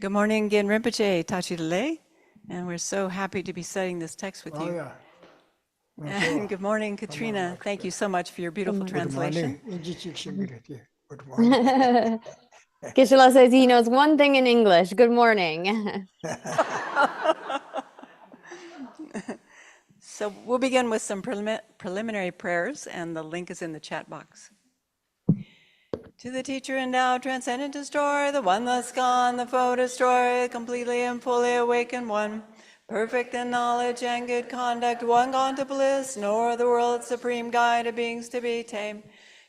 Good morning, Gin Rinpoche, Tachi Lele, and we're so happy to be studying this text with you. And good morning, Katrina. Thank you so much for your beautiful translation. Good morning. Geshe says he knows one thing in English. Good morning. So we'll begin with some preliminary prayers, and the link is in the chat box. To the teacher endowed, transcendent destroyer, the one thus gone, the foe destroyer, completely and fully awakened one, perfect in knowledge and good conduct, one gone to bliss, nor the world's supreme guide of beings to be tamed.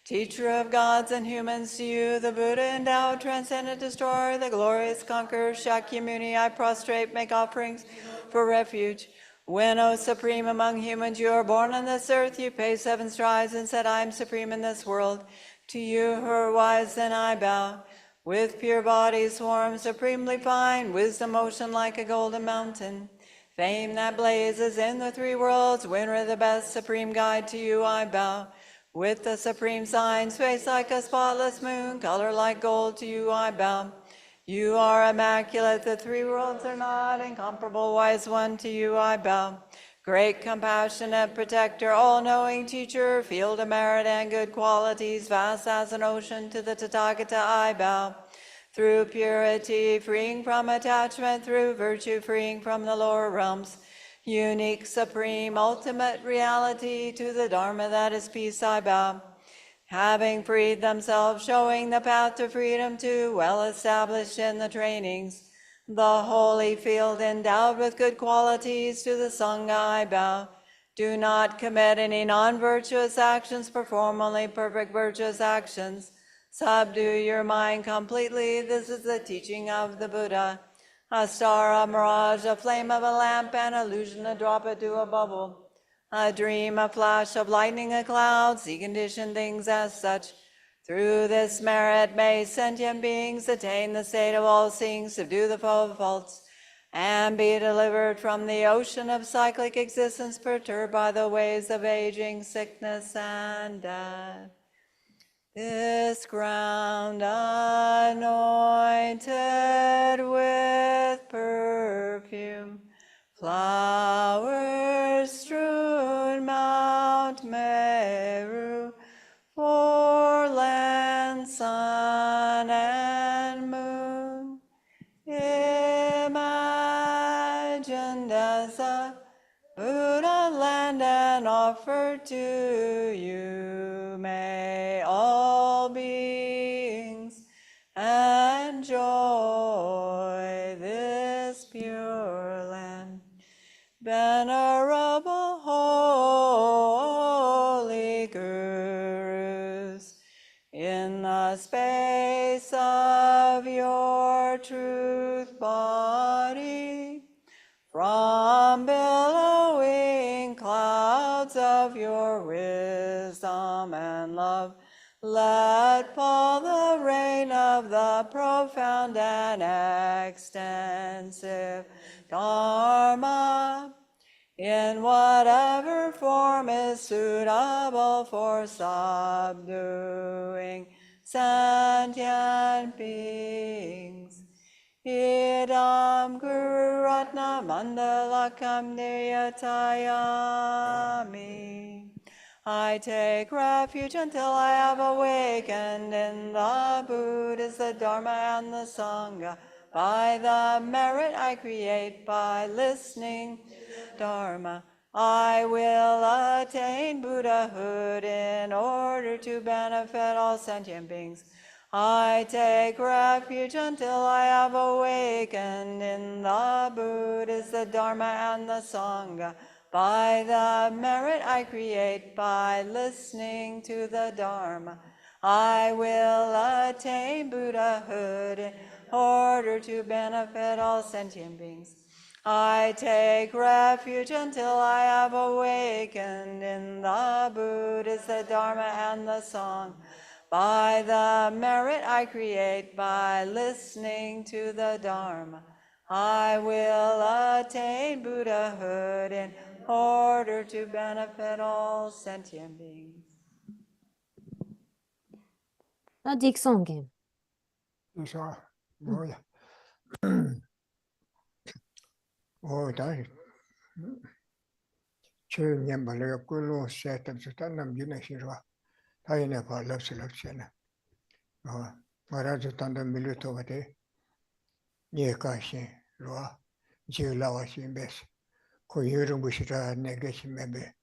Teacher of gods and humans, to you, the Buddha endowed, transcendent destroyer, the glorious conqueror, Shakyamuni, I prostrate, make offerings for refuge. When, O supreme among humans, you are born on this earth, you paved 7 strides and said, I am supreme in this world. To you who are wise, then I bow. With pure bodies formed supremely fine, wisdom ocean like a golden mountain. Fame that blazes in the 3 worlds, winner of the best, supreme guide, to you I bow. With the supreme signs, face like a spotless moon, color like gold, to you I bow. You are immaculate, the 3 worlds are not, incomparable wise one, to you I bow. Great compassionate protector, all-knowing teacher, field of merit and good qualities, vast as an ocean, to the Tathagata I bow. Through purity, freeing from attachment, through virtue, freeing from the lower realms. Unique, supreme, ultimate reality, to the Dharma that is peace I bow. Having freed themselves, showing the path to freedom too, well established in the trainings. The holy field endowed with good qualities, to the Sangha I bow. Do not commit any non-virtuous actions, perform only perfect virtuous actions. Subdue your mind completely, this is the teaching of the Buddha. A star, a mirage, a flame of a lamp, an illusion, a drop into a bubble. A dream, a flash of lightning, a cloud, see conditioned things as such. Through this merit may sentient beings attain the state of all-seeing, subdue the foe of faults, and be delivered from the ocean of cyclic existence, perturbed by the waves of aging, sickness, and death. This ground anointed with perfume, flowers strewn Mount Meru, for land, sun, and moon, imagined as a Buddha land and offered to you, may all beings enjoy this pure land. Venerable holy gurus, in the space of your truth body, from billowing clouds of your wisdom and love, let fall the rain of the profound and extensive Dharma, in whatever form is suitable for subduing sentient beings. Idam Guru Ratna Mandalakam Niyatayami. I take refuge until I have awakened in the Buddhas, the Dharma, and the Sangha. By the merit I create by listening to Dharma, I will attain Buddhahood in order to benefit all sentient beings. I take refuge until I have awakened in the Buddhas, the Dharma, and the Sangha. By the merit I create by listening to the Dharma, I will attain Buddhahood in order to benefit all sentient beings. I take refuge until I have awakened in the Buddhas, the Dharma, and the Sangha. By the merit I create by listening to the Dharma, I will attain Buddhahood in order to benefit all sentient beings. Diksongen. Oh, that Chu Nyambala Gulu set of Sutanam Unishira, Tainapa loves selection. Marazutanda Milutovate, Yekashi, Roa, Jilawashi Bess, Koyuru Bushira, Negation Mebe,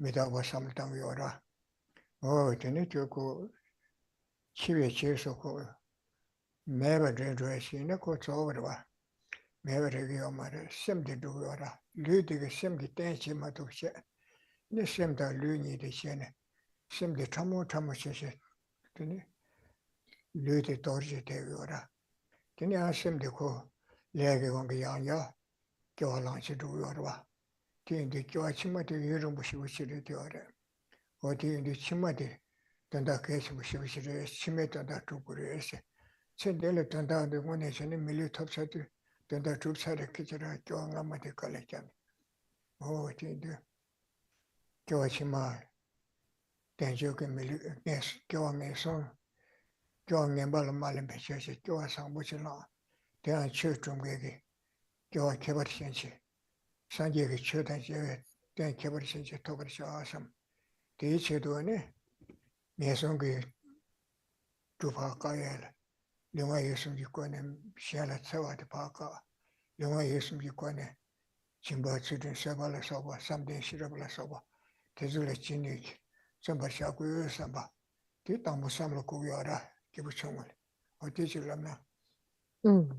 Midawa Samtam Yora. Oh, Tenituko Chivi Chisoko, never dress in a coach over. Never review my Semdi Dura, Ludig Semdi Tenchi Matusha, the Semda Luni de Sene, Semdi Tamu Tamusha, Ludi Dorji Teviora. Then I Semdi Co, Legi on the Yanya, Jolanchi Dura. Tin the Joachimati Yurumbushi which you did, or tin the Chimati, then the case which you should Chimeta that to Gurese. Send the Tanda the one is in a million top set. Then the troops had a kitchen at Joangamati collection. Oh, it did. Joachima, then you can yes, Joan a song. Joan and Balamalin Pictures, Joasan Buchela, then church from Gigi, Joa Keversensi, Sanjay Church and Jared, then Keversensi Toversa awesome. The each doing it, Nesongi Tupa Kayel, Luma Yusum Yukonem, Shella Sawa de Paka, Luma Yusum Yukone. Chimba children Sabala Soba, someday Shirabala Soba, Tezula Chinik, Samba Shaku Samba, Titamu Samla Kuviara, Kibuchungal, or Tichulamna. Mm.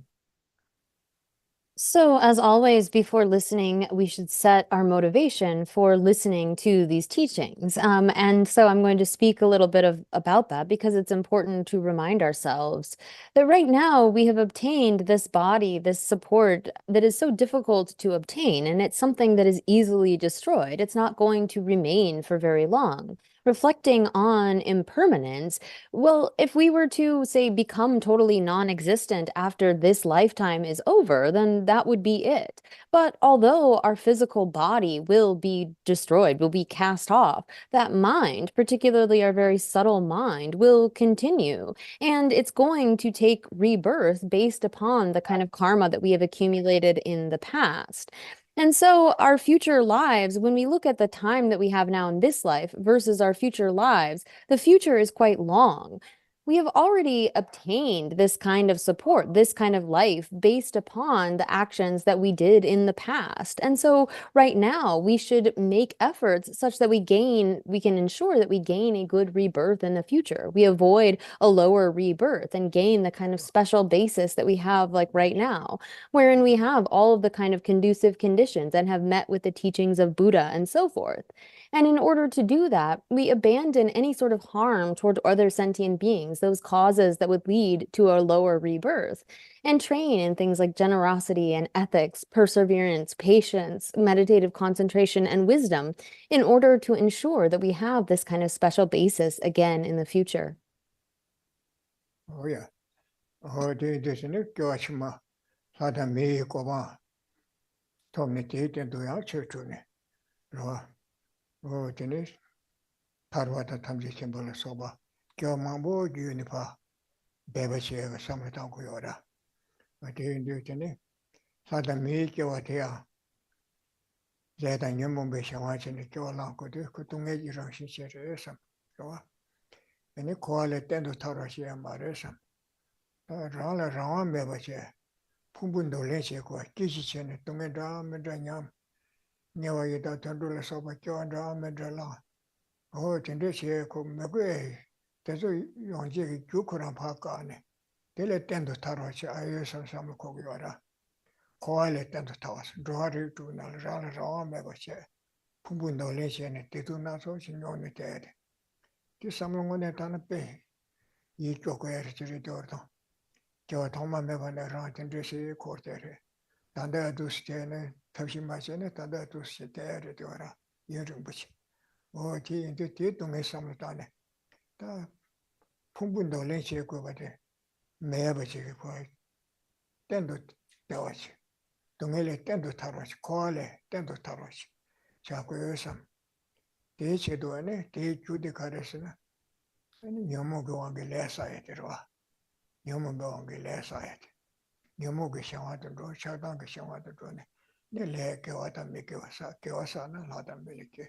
So, as always, before listening, we should set our motivation for listening to these teachings. And so I'm going to speak a little bit about that because it's important to remind ourselves that right now we have obtained this body, this support that is so difficult to obtain, and it's something that is easily destroyed. It's not going to remain for very long. Reflecting on impermanence, well, if we were to, say, become totally non-existent after this lifetime is over, then that would be it. But although our physical body will be destroyed, will be cast off, that mind, particularly our very subtle mind, will continue. And it's going to take rebirth based upon the kind of karma that we have accumulated in the past. And so our future lives, when we look at the time that we have now in this life versus our future lives, the future is quite long. We have already obtained this kind of support, this kind of life based upon the actions that we did in the past. And so right now we should make efforts such that we can ensure that we gain a good rebirth in the future. We avoid a lower rebirth and gain the kind of special basis that we have like right now, wherein we have all of the kind of conducive conditions and have met with the teachings of Buddha and so forth. And in order to do that, we abandon any sort of harm toward other sentient beings, those causes that would lead to a lower rebirth, and train in things like generosity and ethics, perseverance, patience, meditative concentration, and wisdom in order to ensure that we have this kind of special basis again in the future. Oh, yeah. Oh, this is Nick Joachima, Sada Me Koma, Tommy Tate and Doya Churchune, Roa. Oh, Dennis, Tarvata Tamji Kimbala Soba, Gyomambo Unipa, Bebashi, Samatan Kuyora. But in Dutany, Sada Me Kyoatea, Zeta Yumum Beshawach and the Kyolanko, Kutunga Junction Sheresam, Roa. And you call it Tendo Tarashi and Maresam. Rala Ram Bebache, Pumbundo Leche, Kishin, Tumeda Medranyam, Newa Tandula Soba Kyondra Medrala. Oh, Tendeshe, Megwe, Tezo Yonji, Jukuran Pakane. They let them to Tarachi, I use some Kogiora. Call it them to toss, draw it to Nalran Ram Bebache, Pumbundo Leche, and they do not so she know me dead. This someone on it on a bay. Ye Joko Erchidorto. Jotoma Mevana Rant and Desi Quarter. Tanda to stay, Tashimachene, Tanda to sit there at Dora, Yurumbuch. Oh, tea in the tea to me some tane. The Pumbundo Leche go at it. Meabachi quite. Tendo Tawach. Tungele Tendo Tarach, Kole, Tendo Tarach. Chakoyosam. Teach doane, teach you the Karesana. And Yomo go on the less side. Yomo go on the less side. Nyomugi Shawado, Chadanga Shawado, Nile Gewata Gewasana, Lada Miliki,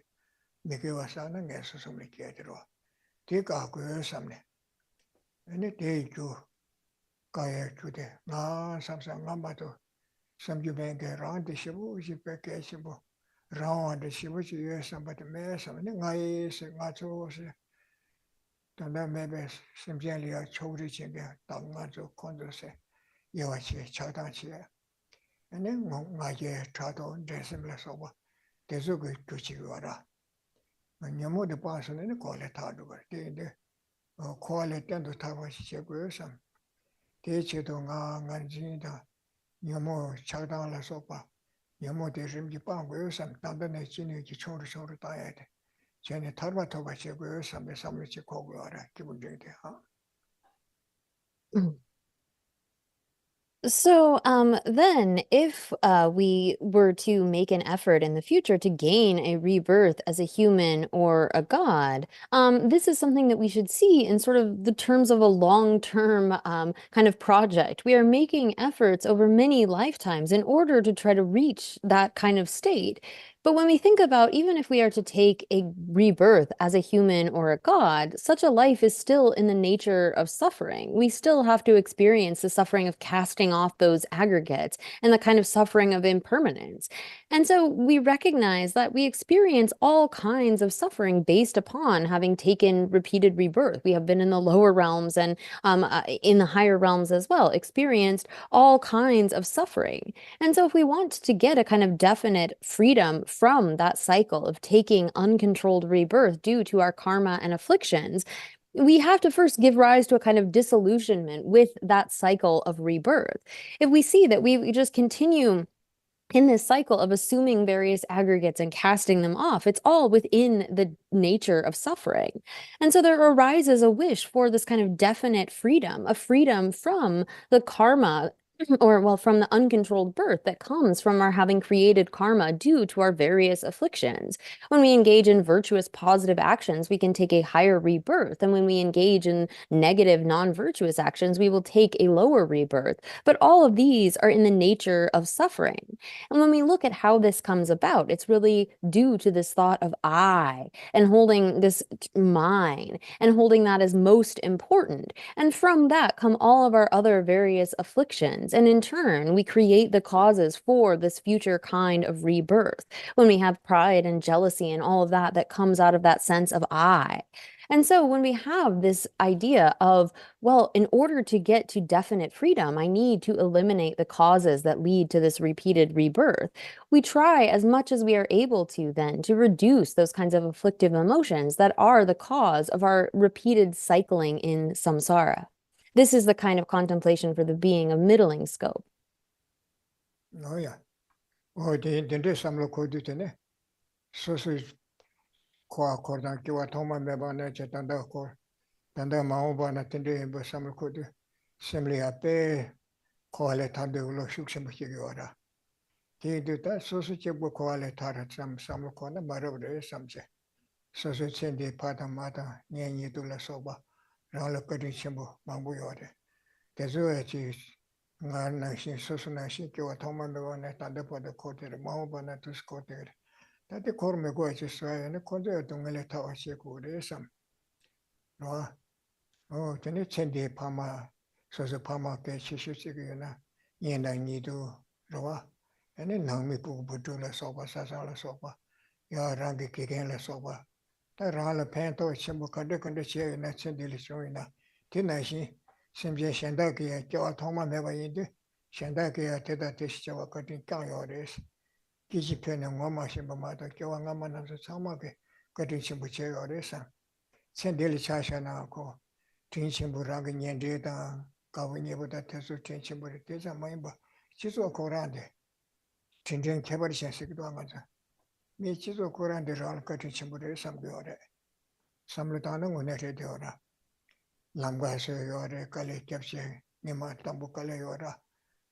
Mikiwasana, Nesumiketro. Take a good something. Any day you Kaya today, something Lamato, some you may get around the Shibu, Shibu, round the Shibu, yes, somebody may something nice, Matos, then maybe simply a children, Damato Condose, Yawachi, Chadachi, and then Maye Trado, Desimless over, Tezuki Tuchigura. When you move the person in the call it hard over, they call it and to Tawashi Chagusam. Teach it on Ganjida, Yamo Chadang La Sopa, Yamo de Rimjipang Wilson, Dandane Chini Chor diet. Jenny Tarvatoba Chagusam, the Samichi Kogura, Kibudate, huh? So then if we were to make an effort in the future to gain a rebirth as a human or a god, this is something that we should see in sort of the terms of a long-term kind of project. We are making efforts over many lifetimes in order to try to reach that kind of state. But when we think about, even if we are to take a rebirth as a human or a god, such a life is still in the nature of suffering. We still have to experience the suffering of casting off those aggregates and the kind of suffering of impermanence. And so we recognize that we experience all kinds of suffering based upon having taken repeated rebirth. We have been in the lower realms and in the higher realms as well, experienced all kinds of suffering. And so if we want to get a kind of definite freedom from that cycle of taking uncontrolled rebirth due to our karma and afflictions, we have to first give rise to a kind of disillusionment with that cycle of rebirth. If we see that we just continue in this cycle of assuming various aggregates and casting them off, it's all within the nature of suffering. And so there arises a wish for this kind of definite freedom, a freedom from the karma or well, from the uncontrolled birth that comes from our having created karma due to our various afflictions. When we engage in virtuous, positive actions, we can take a higher rebirth. And when we engage in negative, non-virtuous actions, we will take a lower rebirth. But all of these are in the nature of suffering. And when we look at how this comes about, it's really due to this thought of I and holding this mine and holding that as most important. And from that come all of our other various afflictions. And in turn, we create the causes for this future kind of rebirth when we have pride and jealousy and all of that that comes out of that sense of I. And so when we have this idea of, well, in order to get to definite freedom, I need to eliminate the causes that lead to this repeated rebirth, we try as much as we are able to then to reduce those kinds of afflictive emotions that are the cause of our repeated cycling in samsara. This is the kind of contemplation for the being of middling scope. Oh, yeah. Oh, the Samlo Kodutene. So, Cordan, Kiwa Toma Mebana, Chetanda Kor, Tanda Maobana, Tende, Samlo Kodu, Simli Ape, Koale Tande, Shukshamakiora. He did that, so Chibu Koale Tarat, some Samlokona, Marode, Samse. So Sendi Patamata, Nyan Yitula Soba, Rala Kadishimbo, Mambuyore. Tezuachi, Nanashi, Sosunashi, Kiwa Toma Mebana, Tanda Pada Kote, Maobana to Scotter. That the Korme Goiches, and the Conde Dungale Tower Shekure, some. No, oh, then it's Sendi Pama, so the Pama Keshishiguna, Yenda Nidu, Roa, and then Nami Pubutula Soba, Sasala Soba, Yarangi Kigan Soba. The Rala Panto, Chimbukade, and the chair in that Sendilisoina. Tinashi, Simja Shandaki, Joatoma never in Shandaki, Teda Tisha, cutting Kayores. Kijipen and Wama Shimbamata, Joangaman of the Samake, cutting Chimbuche or Resa. Sendili Chashana, Tinchimburang and Yendita, Kawinyabata Tesu Tinchimburiza Maimba, Chizo Korande, Tinjin Kabarishan Sigdwamata. Me Chizo Korande Ral cutting Chimbure, some Biore. Samlutana Unete Diora. Languaso Yore, Kale Capse, Nima Tambukale Yora.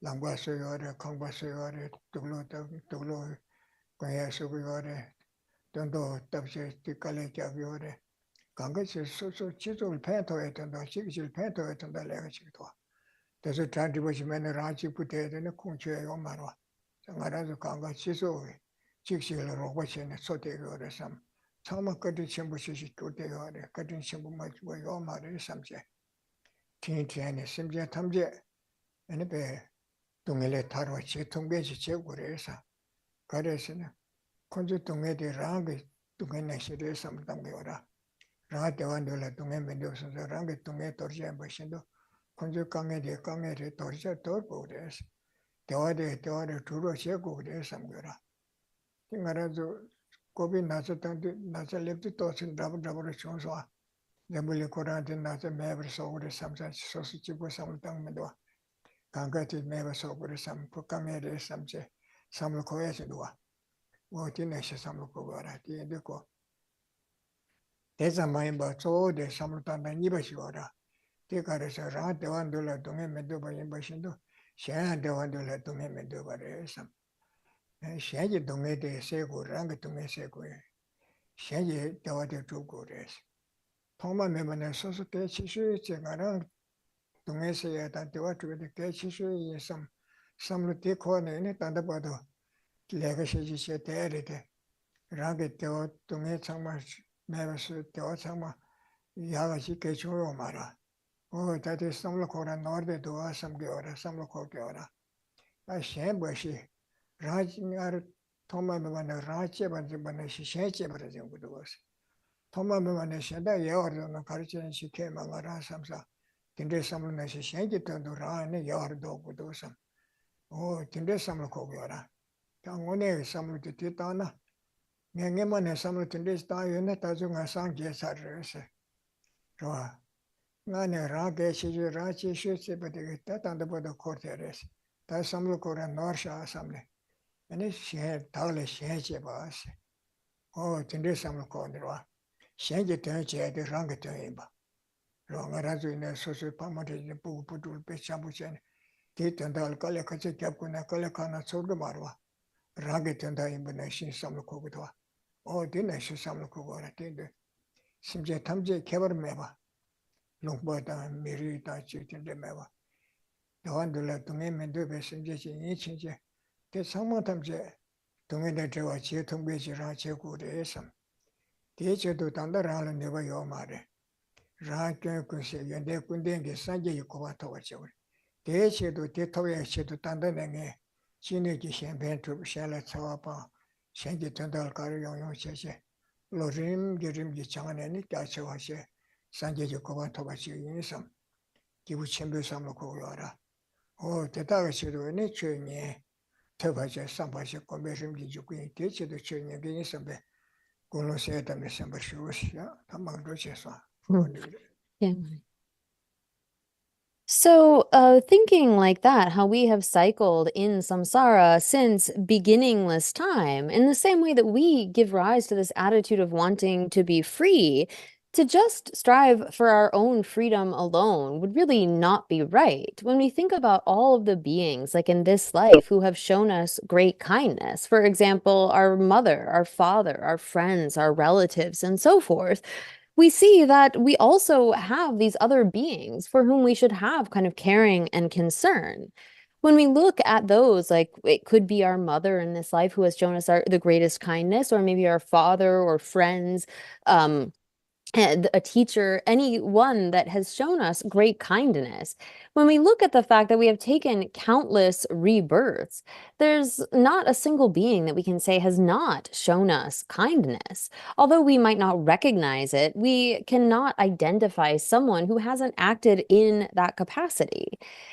Languaso Yore, Congaso Yore, Tuglo, Koyasu Yore, Dondo, Tabse, Tikale Yore. Congas is so Chisel Panto et and the Chicil Panto et and the Legachito. There's trying to watch many Raji put it in a country or Marwa. Sangarazu Kanga Chiso, Chixil or watching a sote or some. Tama cutting Shimbushi to the order, cutting Shimbu much way or mother subject. Teen Tian is Simja Tamje, and a bear. Tungele Tarwachi, Tungaji Cheguresa. Karesina. Conju Tungeti Rangi, Tungashi, some Tangiora. Rata Vandula Tunga Mendoza, Rangi Tunga Torja Bashindo. Conju Kange de Torja Torpores. The order Turo Chegures, some Gura. Tingarazu. Kobe Nasa left the thoughts in double Chonswa. The Bully Koran Nasa never saw the sometimes sausage was some tongue medoa. Kangati never saw with some Pukamere, some say, some locoesidua. What in Asia, some locovara, the Indico. There's a mind but so the Samutan and Yibashura. Take her as a rat, the one dollar to me medoba in Bashindo. Shan the one dollar to me medoba some. Shangy to me the sego, rang to me sego. Shangy the water two goddess. Toma Memana Society, changing around to me say that the water with the catch issue is some take corner in it and about the legacy set there. Ragged to me so much, never said to some Yavashi Kechu Mara. Oh, that is some local and order to us some Giora, some local Giora. I shame was she. Rajing are Toma Memana Raja, but the Banashi Shachi, but as it was. Toma Memana Shada, Yor, no culture, and she came on Rasamsa. Tinde someone as she shank it to Ran, Yor dog would do some. Oh, Tinde some Kogiora. Tangone, some of the Titana. Yangaman has some of Tinde's die in it as long as San Jesar. Roa. Nane Rage, she Rachi shoots it, but they get that under the courtiers. That's some look or a Norsha assembly. And it's she had tall shanty was. Oh, Tinde some look on the roa. Shanky turn she had the wrong to him. Wrong as in a social permanent the poo put will be chambuchan. Tit and I'll call a Capuna Colacana Sogamarwa. Ragged and the imbonation some Kogua. Oh, dinner she some Kogua attended. Simja Tamje Kever Meva. Longbota Mirita chicken de Meva. The one to let to me and do best in each. There's sometimes to me that you are cheer to be Rache good esam. Teacher to Thunder Island never your mother. Rank could say, and they couldn't get Sanjay Yukovata watcher. Teacher to Titoya to Thunder and Chiniki champagne to Shalat Sawapa, Shanky Tundal carry on your cheshe. Lorim, Gerim Gichan and it got your washer. Sanjay Yukovata watcher in some. Give Chimbu some locoyora. Oh, the Tagashi in it, Churny. Tabaja, somebody conversion did you queen teacher the churning against some. Golo said them December shoes, yeah, among Rochester. Yeah. So, thinking like that, how we have cycled in samsara since beginningless time, in the same way that we give rise to this attitude of wanting to be free, to just strive for our own freedom alone would really not be right. When we think about all of the beings, like in this life, who have shown us great kindness, for example, our mother, our father, our friends, our relatives, and so forth, we see that we also have these other beings for whom we should have kind of caring and concern. When we look at those, like it could be our mother in this life who has shown us the greatest kindness, or maybe our father or friends, and a teacher, anyone that has shown us great kindness. When we look at the fact that we have taken countless rebirths, there's not a single being that we can say has not shown us kindness. Although we might not recognize it, we cannot identify someone who hasn't acted in that capacity.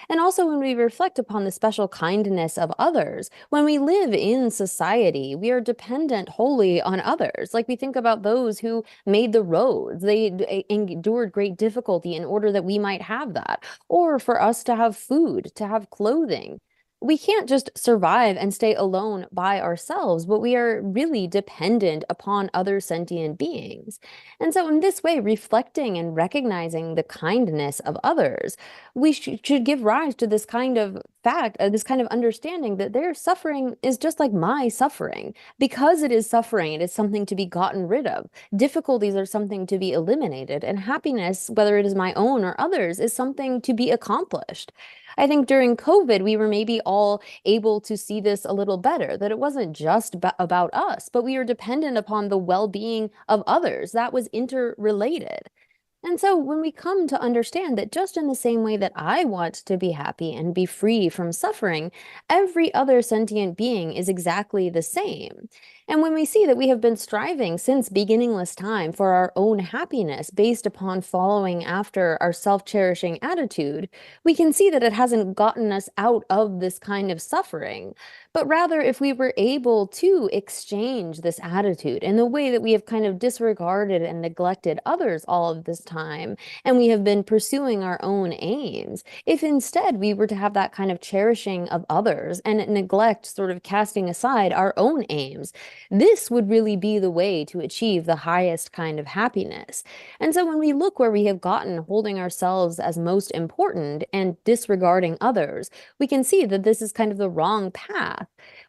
And also when we reflect upon the special kindness of others, when we live in society, we are dependent wholly on others. Like we think about those who made the roads, they endured great difficulty in order that we might have that, or for us to have food, to have clothing. We can't just survive and stay alone by ourselves, but we are really dependent upon other sentient beings. And so in this way, reflecting and recognizing the kindness of others, we should give rise to this kind of fact, this kind of understanding that their suffering is just like my suffering. Because it is suffering, it is something to be gotten rid of. Difficulties are something to be eliminated, and happiness, whether it is my own or others, is something to be accomplished. I think during COVID, we were maybe all able to see this a little better, that it wasn't just about us, but we were dependent upon the well-being of others. That was interrelated. And so when we come to understand that just in the same way that I want to be happy and be free from suffering, every other sentient being is exactly the same. And when we see that we have been striving since beginningless time for our own happiness based upon following after our self-cherishing attitude, we can see that it hasn't gotten us out of this kind of suffering. But rather, if we were able to exchange this attitude in the way that we have kind of disregarded and neglected others all of this time, and we have been pursuing our own aims, if instead we were to have that kind of cherishing of others and neglect sort of casting aside our own aims, this would really be the way to achieve the highest kind of happiness. And so when we look where we have gotten holding ourselves as most important and disregarding others, we can see that this is kind of the wrong path.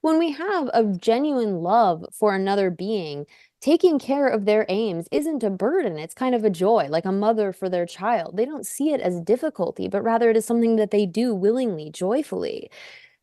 When we have a genuine love for another being, taking care of their aims isn't a burden, it's kind of a joy, like a mother for their child. They don't see it as difficulty, but rather it is something that they do willingly, joyfully.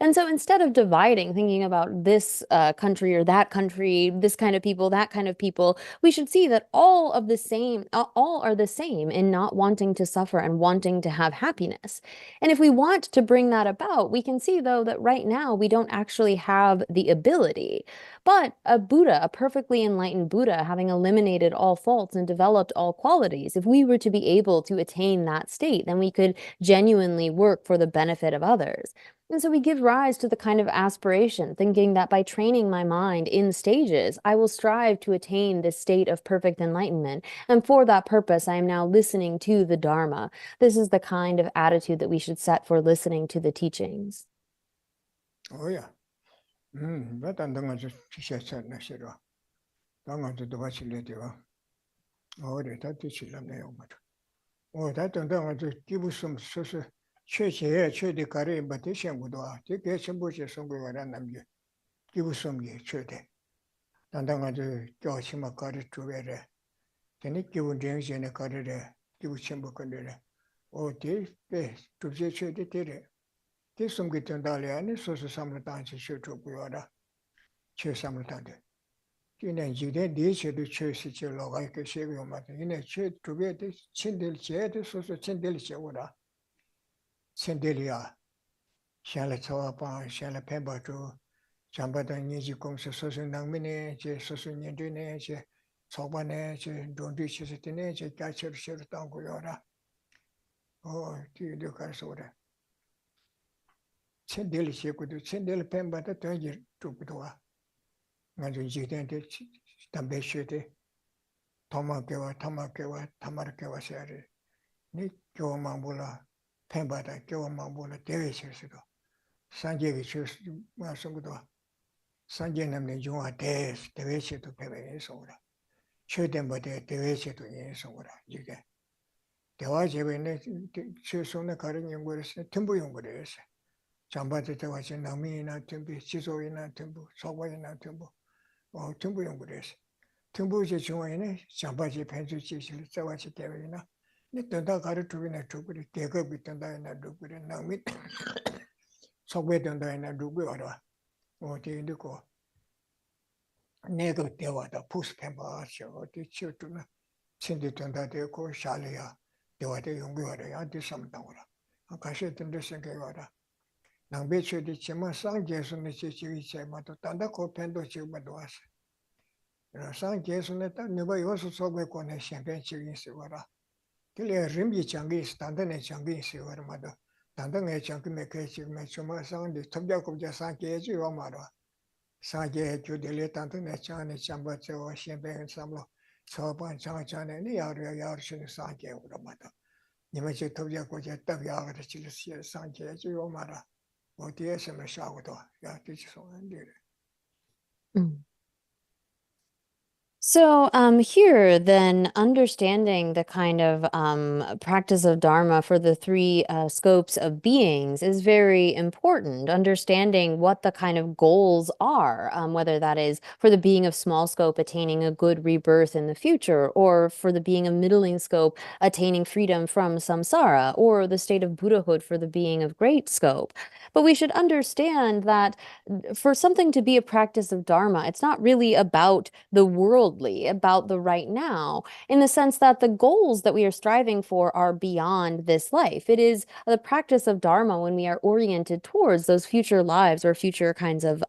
And so instead of dividing, thinking about this country or that country, this kind of people, that kind of people, we should see that all are the same in not wanting to suffer and wanting to have happiness. And if we want to bring that about, we can see, though, that right now we don't actually have the ability. But a Buddha, a perfectly enlightened Buddha, having eliminated all faults and developed all qualities, if we were to be able to attain that state, then we could genuinely work for the benefit of others. And so we give rise to the kind of aspiration, thinking that by training my mind in stages, I will strive to attain this state of perfect enlightenment. And for that purpose, I am now listening to the Dharma. This is the kind of attitude that we should set for listening to the teachings. Oh yeah. But I'm going to share something. I'm going to do what you do. Oh, that is it. Oh, that I'm going to give you some social. Che di kare bate shengudoa, te ke shenbuche songwara namge, kibu somge chode. Tandanga de Joshima kare chuvere, teni kibu jengene kare re, kibu shenbu kandere. O te pe tuje chode tere. Te somge tandale ane soso samlatanche shoto kuyara, che samlatande. Tine jide di che du che si che logai ke shebe omate, ine che tuje te chindel che te soso chindel che ora. Chendelia. Shala Tawapa, Shala Pembato, Jambata Niji Komsa Sosu Nangmine, Sosu Nindune, Sobane, Dondi Chisitine, Gacher Shirtanguyora. Oh, the Karsora. Chendeli Shekudu, Chendel Pembata Tangi Tupua. Nanju Jidente, Tambeshete, Tomakewa, Tamarkewa Sari. Nick Mambula, Pembata, Mambula, Devisito. Sanjay chose Masungdo. Sanjay namne Junga Des, the Veshe to Peve Sora. Show them but the Veshe to Yensora. You get. The Wajabene chose on the current Yunguris, Timbu Yunguris. Jambata was in Namina Timbu, Chizo in a Timbu, Sawa in a Timbu, or Timbu Yunguris. Timbu Joine, Jambaji Pensu Chisil, Sawachi Tevina. Nitanda got to win a troop with a take up with the Dina and Namit. So we don't die in a do good or the indigo. Nego de water, push pemba, or the children, send it on that echo, Shalia, the water young girl, I did some down. I cash it in the second water. Now, bitch, the chima sang Jason, the chichi, but Tandako Pendo Chibadoas. Sang Jason, never also saw me on a champagne chicken silver. Till a rimby changi, standing a changi silver mother. Tandang a chunk make a chick make some sound, the tobacco of the Sanke, your mother. Sanke, you delete Tantan, a chan, a chamber, or champagne and some soap and chan, and the other yards in the Sanke of the mother. You make a tobacco jet of yard, the chili Sanke, your mother. Or the SMS shower, yeah, teach so and did it. So here, then, understanding the kind of practice of Dharma for the three scopes of beings is very important. Understanding what the kind of goals are, whether that is for the being of small scope attaining a good rebirth in the future, or for the being of middling scope attaining freedom from samsara, or the state of Buddhahood for the being of great scope. But we should understand that for something to be a practice of Dharma, it's not really about the worldly, about the right now, in the sense that the goals that we are striving for are beyond this life. It is the practice of Dharma when we are oriented towards those future lives or future kinds of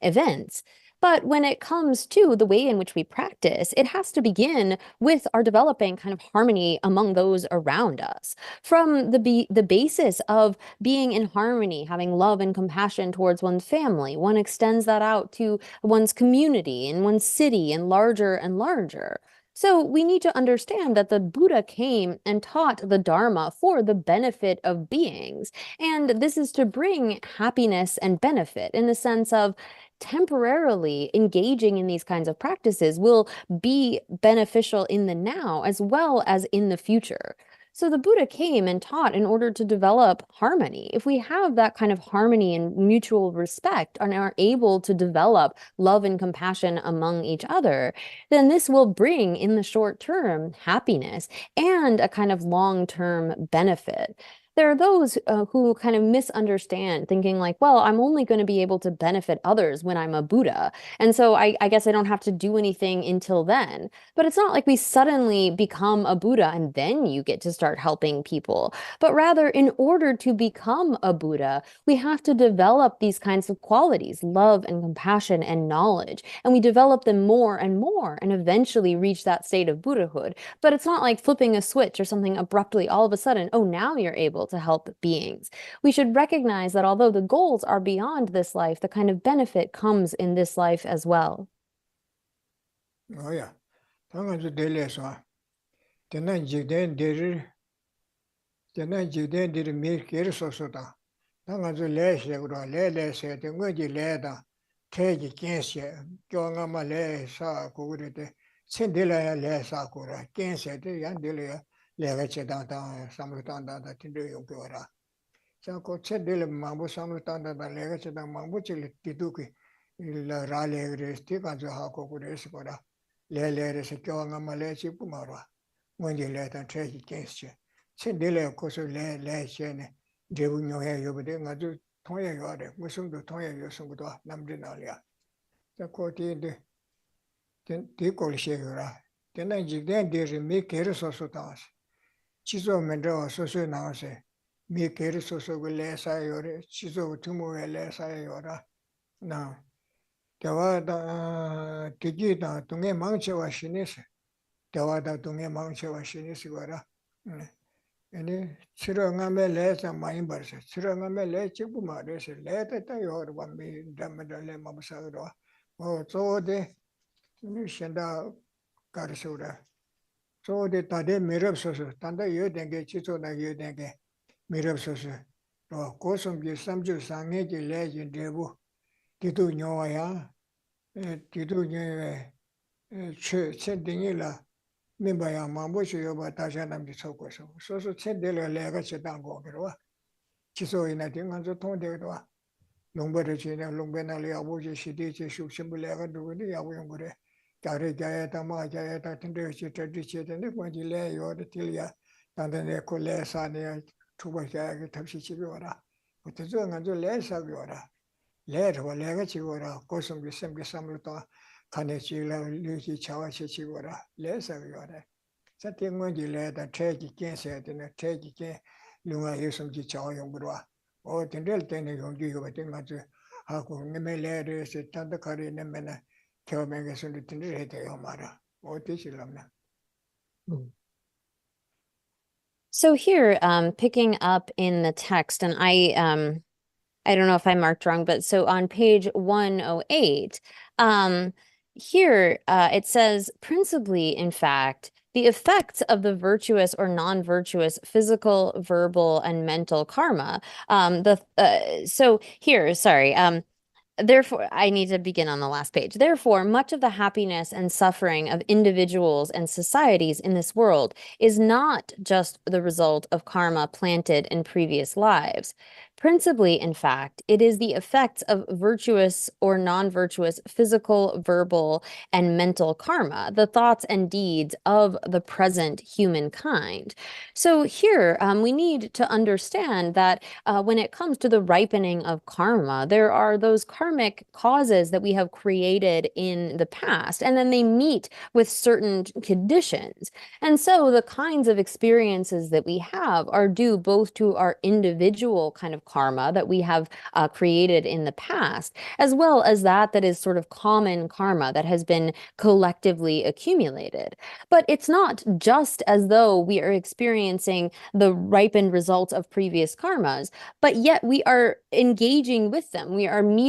events. But when it comes to the way in which we practice, it has to begin with our developing kind of harmony among those around us. From the basis of being in harmony, having love and compassion towards one's family, one extends that out to one's community and one's city and larger and larger. So we need to understand that the Buddha came and taught the Dharma for the benefit of beings. And this is to bring happiness and benefit in the sense of temporarily engaging in these kinds of practices will be beneficial in the now as well as in the future. So the Buddha came and taught in order to develop harmony. If we have that kind of harmony and mutual respect and are able to develop love and compassion among each other, then this will bring in the short term happiness and a kind of long-term benefit. There are those who kind of misunderstand, thinking like, well, I'm only going to be able to benefit others when I'm a Buddha. And so I guess I don't have to do anything until then. But it's not like we suddenly become a Buddha and then you get to start helping people. But rather, in order to become a Buddha, we have to develop these kinds of qualities, love and compassion and knowledge. And we develop them more and eventually reach that state of Buddhahood. But it's not like flipping a switch or something abruptly all of a sudden, oh, now you're able to help beings. We should recognize that although the goals are beyond this life, the kind of benefit comes in this life as well. Oh yeah. 당연히 될래서 되는 지대들을 되는 지대들을 밀기를 써서다. 당연히 레시고라 레레세 된 거지 레다. 태기 겐세 교가마 레사 고그레데 신들어야 레사고라 겐세데 양들어야 레가 제다다 삼루탄다다 tindu 용교라. 자고 쳇들 망부 삼루탄다다 레가 제다 망부질 디두기 일 라레그레스티 가져 하고 그래서거라. 레레레서 교가마 레시 부마라. 먼저 레다 태기 겐세 신들어 고서 레레세네 제분요해 요버데 가지고 통해요래 무슨도 통해요 성도 남들나리야 자 코티데 디콜시에라 되는 지된 데르 미케르 소소다스 치조 men저 소소 나와세 미케르 소소고 레사요레 치조 투모에 레사요라 나 대화다 기기다 동에 망쳐와 신이세 대화다 동에 망쳐와 신이시거라 아니 치러가메 레사 많이 벌써 치러가메 레치고 말해서 레다 요르 밤비 담달레 마부사로 저데 미션다 가르소라 저데 다데 미럽서서 단다 여된게 지소나 여된게 미럽서서 고성비 삼주 상해지 레지 데부 디도 녀와야 디도 녀에 쳇딩이라 민바야 마보시요바 다샤남지 속고서 소소 쳇델레 레가치 당고기로와 지소이나 딩한저 통대도와 농버를 지내 농베나리 아보지 시디지 슈심불레가 누구니 야보용 그래 자레자야다 마자야다 텐데시 트디치데네 권지레 요르 틸야 단데네 콜레사네 투바샤게 탑시치비 와라 그때저 간저 레사비 와라 레르와 레가치 와라 고성비 셈게 삼루다 카네치라 류시 차와시 치고라 레사요래 사팅문지 레다 체지 겐세드네 체지게 룽아 예সম지 차와용부로와 된들 때는 용기가 같은 거지 하고 메메레르스 탄다카리네 메나 겨맹에서는 tin들 해대요 말아 어디실랍나 So here, picking up in the text, and I don't know if I marked wrong, but so on page 108, here it says principally, in fact, the effects of the virtuous or non-virtuous physical, verbal, and mental karma. So here, sorry, Therefore, I need to begin on the last page. Therefore, much of the happiness and suffering of individuals and societies in this world is not just the result of karma planted in previous lives. Principally, in fact, it is the effects of virtuous or non-virtuous physical, verbal, and mental karma, the thoughts and deeds of the present humankind. So here, we need to understand that when it comes to the ripening of karma, there are those karmic causes that we have created in the past, and then they meet with certain conditions. And so the kinds of experiences that we have are due both to our individual kind of karma that we have created in the past, as well as that is sort of common karma that has been collectively accumulated. But it's not just as though we are experiencing the ripened results of previous karmas, but yet we are engaging with them.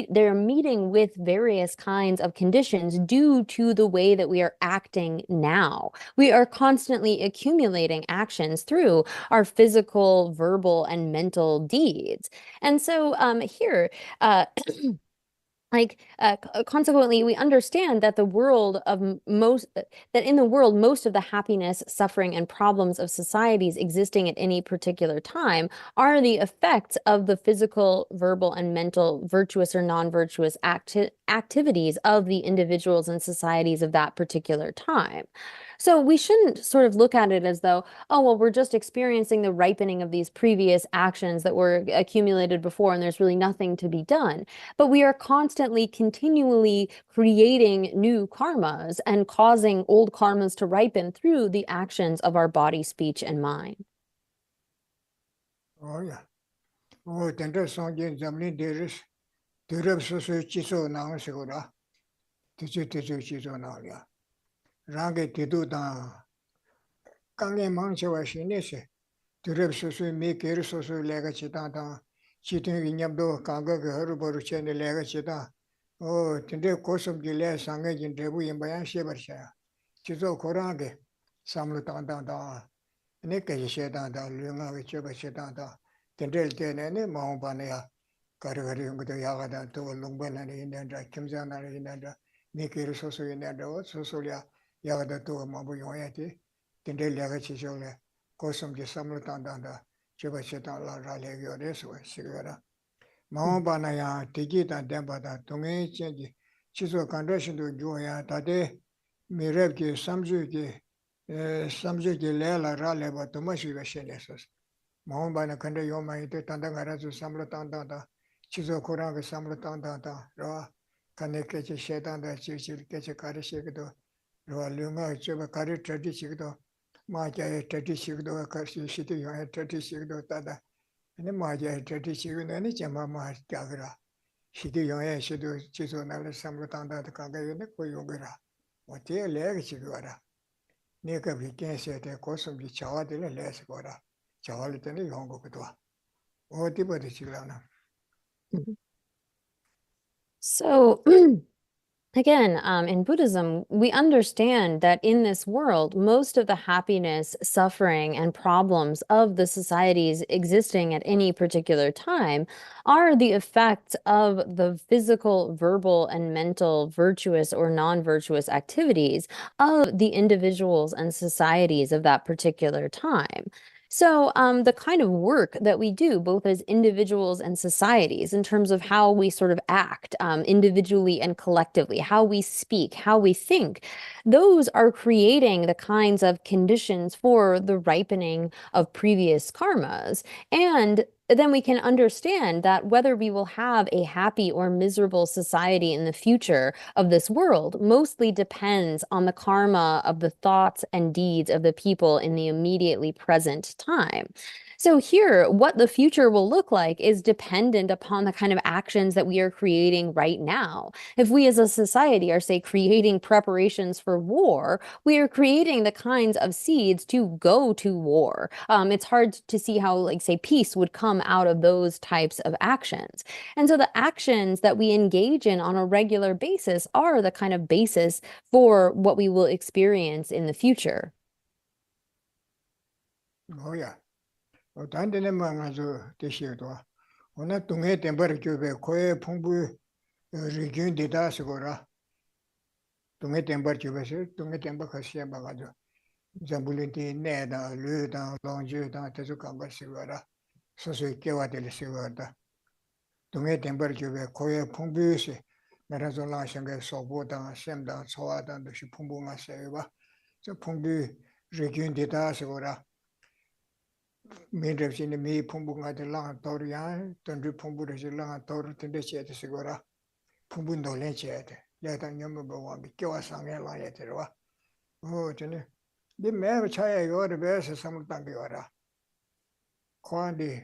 They're meeting with various kinds of conditions due to the way that we are acting now. We are constantly accumulating actions through our physical, verbal, and mental deeds. And so here, consequently, we understand that the world of that in the world, most of the happiness, suffering, and problems of societies existing at any particular time are the effects of the physical, verbal, and mental virtuous or non-virtuous activities of the individuals and societies of that particular time. So we shouldn't sort of look at it as though, oh, well, we're just experiencing the ripening of these previous actions that were accumulated before, and there's really nothing to be done. But we are constantly, continually creating new karmas and causing old karmas to ripen through the actions of our body, speech, and mind. Oh, yeah. Oh, tender song in Zamlin Deris, Durab Sosu Chiso Nang Segura, Tizu Chiso Nang, yeah. Rangi Tidu Dan, Kangi Manchawa Shinese, Durab Sosu, Mikir Sosu Lega Chitan, Chitin Yamdo, Kanga, Herbor Chen, Lega Chita. Oh, tender Kosum Gile, Sanga in Debu in Bayan Shebersha, Chizo Korange, Samlutan Dan, Nika Shetan, Lunga, Chebershetan. Tendel Tenene, Mahobania, Karagari, Yagada, to Lumban and India, Kimzana in India, Nikir Sosu in India, Sosulia, Yagada to Mabuyoyati, Tendel Yagachisola, Kosum de Samlutanda, Chebacheta La Ralegio, Sigara. Mahobanaya, Tigita, Dembada, Tungi, Chiso conversion to Joya, Tade, Mirevki, Samzuki, Lela, Raleva, Tomashi Vashenesus. Mahobana Kanda Yoma, Tandangarazu, Samlatanda, Chizo Kuranga, Samlatanda, Ra, Kaneke Shetan, Chichi, Kachakari Shigdo, Ra Lunga, Chubakari, Tradishigdo, Maja, Tradishigdo, Kasi, Shitty, Tradishigdo, Tada, and the Maja, Tradishigdo, and the Jamama Jagra. Shitty Yoya, Shido, Chizo, Nala, Samlatanda, the Kanga, Koyogara, what they leg Chigara. Nika became set a cosum, the child in a less gora. Chawalitani Yongo Kutwa. Oh, Tibati Chilana. So again, in Buddhism, we understand that in this world, most of the happiness, suffering, and problems of the societies existing at any particular time are the effects of the physical, verbal, and mental virtuous or non-virtuous activities of the individuals and societies of that particular time. So the kind of work that we do, both as individuals and societies, in terms of how we sort of act individually and collectively, how we speak, how we think, those are creating the kinds of conditions for the ripening of previous karmas. And then we can understand that whether we will have a happy or miserable society in the future of this world mostly depends on the karma of the thoughts and deeds of the people in the immediately present time. So here, what the future will look like is dependent upon the kind of actions that we are creating right now. If we as a society are, say, creating preparations for war, we are creating the kinds of seeds to go to war. It's hard to see how, like, say, peace would come out of those types of actions. And so the actions that we engage in on a regular basis are the kind of basis for what we will experience in the future. Oh, yeah. Tandemanga, Tishio. Ona Tunge Temper Cube, Koe Pumbu, region data sigora. Tunge temper chubase, tunge temper kasia bagajo. Zambuliti, Neda, Luda, Longjuda, Tezukamba sigora. Sosu Kewa del Sigorda. Tunge temper chube, Koya Pumbusi, Merazola Shanga, Soboda, Semda, Soada, the Shipumbunga Seva. So Pumbu, region data sigora. Midrips in the me Pumbunga de Lang Toria, Tundri Pumbu de Lang Tor, Tindechet Sigora, Pumbundo Lenchet, let a number one be Kawasang Layeterwa. Oh, Jenny. The man Chaya yor the best some Tangiora. Quandi,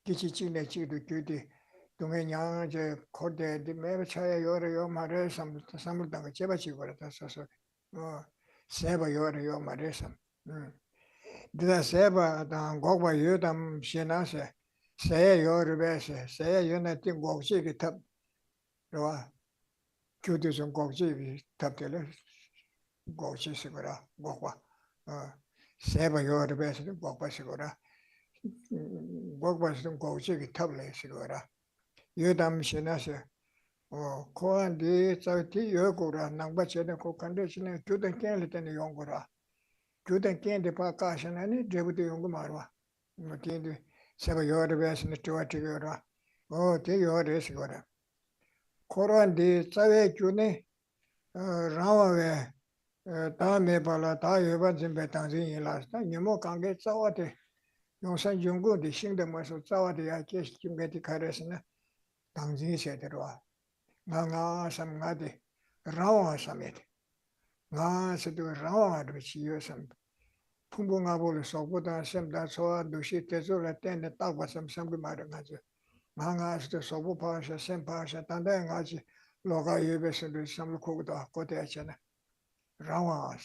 Kichichin, Chidu Cutie, Dumenya, Code, the man Chaya yor mare, some Tanga Chebachi, oh, Seba yor maresam. Dida seba dan gogwa yudam shenase, saya yorubese, saya yunati gogchi ki tab, rwa, kyudu sun gogchi ki tab tele, gogchi sigura, gogwa, seba yorubese gogwa sigura, gogwa sun gogchi ki tab le sigura, yudam shenase, koan di tsawti yogura, nangba chene ko kande chene, kyudan kenli tene yongura, Judan Kendi Pakashan, Jebuti Yungumarwa. Matindi, Seba Yorbes and the Tuatigura. Oh, the Yordis Gora. Koran di Tsawe Juni, Rawa, Tame Bala, Tayuba Zimbetanzi last time. You more can get Sawati. You send Jungu, the Shingdom was Sawati, I guess you get the Karesna. Tanzi said it was. Nanga Samgadi, Rawa Summit. Nga se do rawa which you some Pumbunga bol so buda sem da so do shi te zo la ten de ta wa sam sam ma nga je nga sto so bu pa sha sem pa sha tan de nga ji lo ga yu be se do sam ko da ko te cha na rawa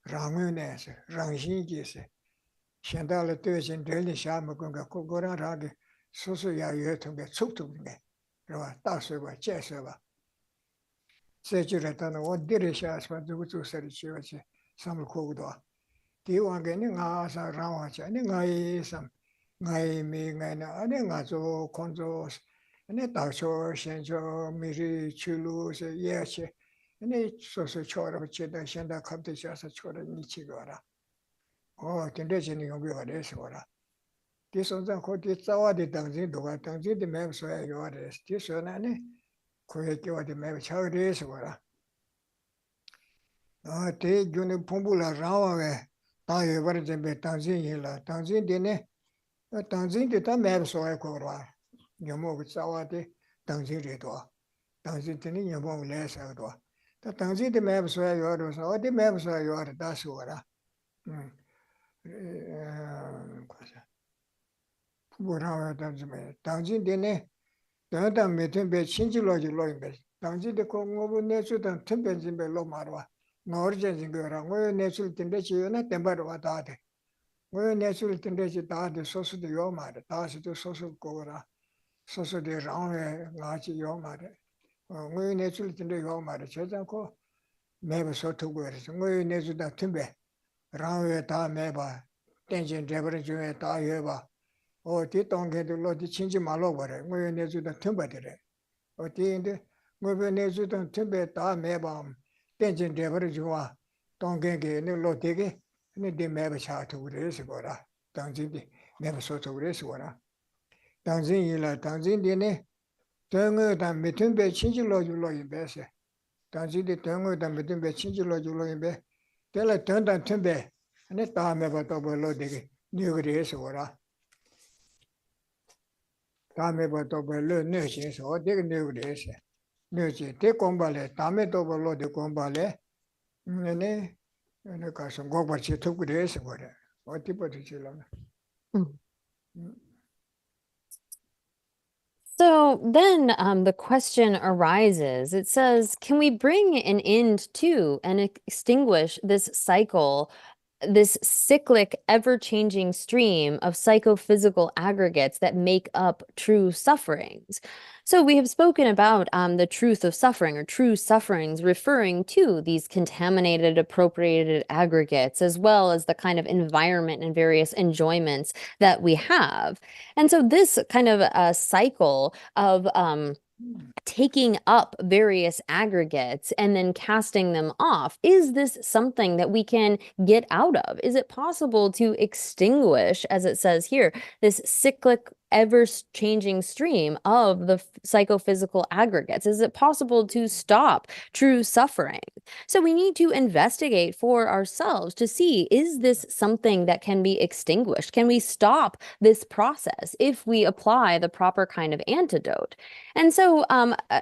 rang ne se rang xin ji se shen da le de jin de li sha ma ko ga ko go ra ra ge so so ya yu tu ge chu tu ge ra da se ba che se ba 세주랬다는 원디레샤스만 누구 소리치워지 삼을 고고도 디왕게는 가사 라와지 아니 가이 삼 가이 미가나 아니 가조 콘조 아니 다쇼 현조 미리 출루세 예시 아니 소소 초로 치다 현다 갑대셔서 초로 니치거라 근데지는 용비가 돼서라 디선장 코디 싸와디 당지 누가 당지디 맵소야 요아레 디선아니 코에끼와디 맵 차그레서라 te juni pumbula rawa ta yebar jembe tanzin yela tanzin dine tanzin de ta meb so ay ko ra yomo tsawa de tanzin re do tanzin de ni yomo le sa do ta tanzin de meb so ay yo do so de meb so ay yo da so ra pumbula tanzin dine da da meten be chinji lo ji lo imbe tanzin de ko ngobu ne su dan tembe jimbe lo marwa Norjan Gora, where natural tendency, not temper what are they? Where natural tendency died, social the Yoma, the task to social Gora, social the round large Yoma. Where natural tendency Yoma, the Chesanko, maybe so two words, where natural timber, round ta meba, tension temperature ta yeva, or Titon get the lot to change my lover, where natural timber did it. Or the where natural timber ta meba. Tension Deborah Jua, don't get any lotigi, any de never shot to race gora, Tanzin never saw to race gora. Tanzin yilla, Tanzin dine, Tango than between be chinchilo julo in besse. Tanzin the Tango than between be chinchilo julo in be. Tell a turn down timbe, and it time ever double loading, new race gora. Time ever double nursing, or dig new race. Nursing, take on ballet, time double load the combale. Ne 가서 고바치 듣고 그래서 그래. 어디 버티질라나. So then the question arises. It says, can we bring an end to and extinguish this cycle, this cyclic, ever-changing stream of psychophysical aggregates that make up true sufferings? So we have spoken about the truth of suffering or true sufferings, referring to these contaminated, appropriated aggregates, as well as the kind of environment and various enjoyments that we have. And so this kind of cycle of taking up various aggregates and then casting them off, is this something that we can get out of? Is it possible to extinguish, as it says here, this cyclic, ever-changing stream of the psychophysical aggregates? Is it possible to stop true suffering? So we need to investigate for ourselves to see, is this something that can be extinguished? Can we stop this process if we apply the proper kind of antidote? And so,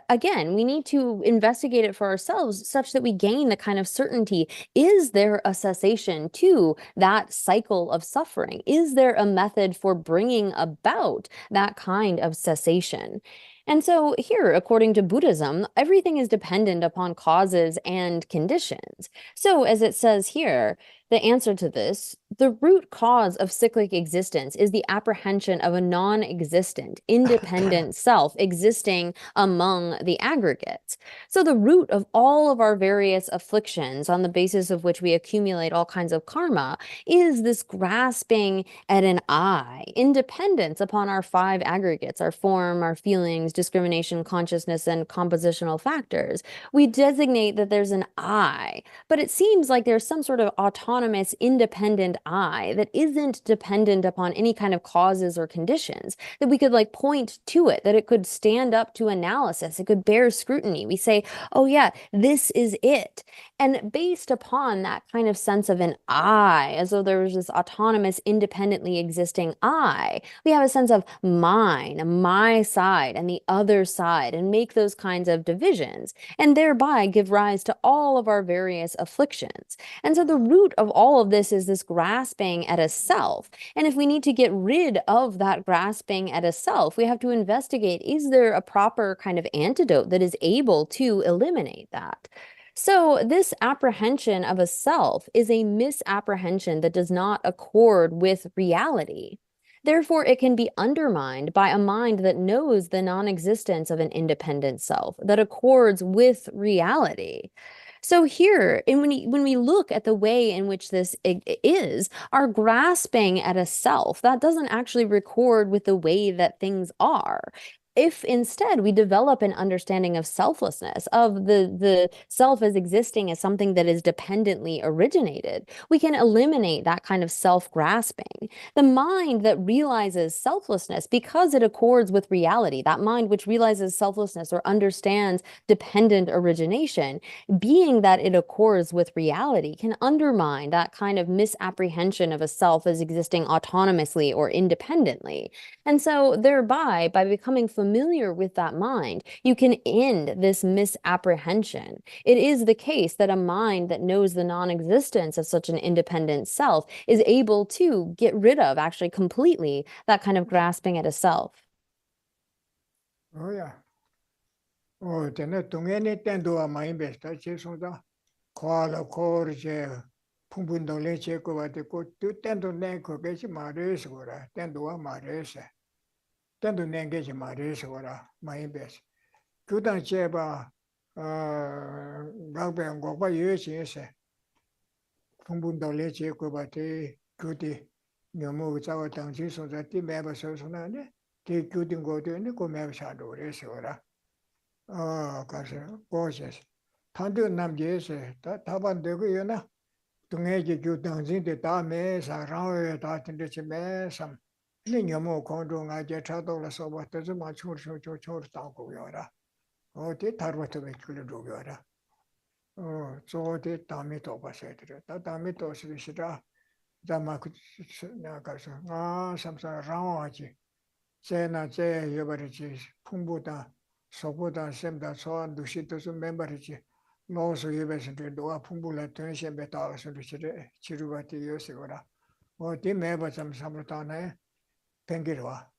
again, we need to investigate it for ourselves such that we gain the kind of certainty. Is there a cessation to that cycle of suffering? Is there a method for bringing about that kind of cessation? And so here, according to Buddhism, everything is dependent upon causes and conditions. So as it says here, the answer to this, the root cause of cyclic existence is the apprehension of a non-existent, independent self existing among the aggregates. So the root of all of our various afflictions, on the basis of which we accumulate all kinds of karma, is this grasping at an I, independence upon our five aggregates, our form, our feelings, discrimination, consciousness, and compositional factors. We designate that there's an I, but it seems like there's some sort of autonomous, independent I that isn't dependent upon any kind of causes or conditions, that we could like point to it, that it could stand up to analysis, it could bear scrutiny. We say, oh yeah, this is it. And based upon that kind of sense of an I, as though there was this autonomous, independently existing I, we have a sense of mine, my side, and the other side, and make those kinds of divisions, and thereby give rise to all of our various afflictions. And so the root of all of this is this grasping at a self. And if we need to get rid of that grasping at a self, we have to investigate, is there a proper kind of antidote that is able to eliminate that? So this apprehension of a self is a misapprehension that does not accord with reality. Therefore, it can be undermined by a mind that knows the non-existence of an independent self, that accords with reality. So here, and when we look at the way in which this is, our grasping at a self, that doesn't actually record with the way that things are. If instead we develop an understanding of selflessness, of the self as existing as something that is dependently originated, we can eliminate that kind of self-grasping. The mind that realizes selflessness because it accords with reality, that mind which realizes selflessness or understands dependent origination, being that it accords with reality, can undermine that kind of misapprehension of a self as existing autonomously or independently. And so thereby, by becoming familiar with that mind, you can end this misapprehension. It is the case that a mind that knows the non-existence of such an independent self is able to get rid of, actually completely, that kind of grasping at a self. Oh yeah. Oh, then 동행이 땐도와 많이 베스다 제송자 과라 코르제 풍분도래 제거 같고 또 땐도 내 거기지 말해서 그래. 땐도와 말해서. 땐도 내게지 말해서 그래. 많이 베스. 그다음 제바 각변 거가 여시에서 풍분도래 제거 같이 그디 너무 자와 당시 소자 띠 매버서서나네. 그 규定거도네 그 매버샤도 그래서 그래. 가서 고셔서 탄도 남제에서 다반되고 요나 동해지 교당진데 다음에 사랑을 다 된다지 매삼 너무 공동하게 차도라서 왔다서 맞추고 저를 따고 요라 어디 다르부터 베클로 요라 저한테 다음에 또 봐셔야 돼. 다음에 또 쓰시라 자마 그 나가서 삼사 라와지 제나 제 여버리지 풍부다 소보다 셈다 소한 두시도서 멤버리지 노소 예배선들 노아 풍부라 전시에 따라서 두시를 지루바티 요새거라 어디 매번 좀 삼을다네 뱅기로와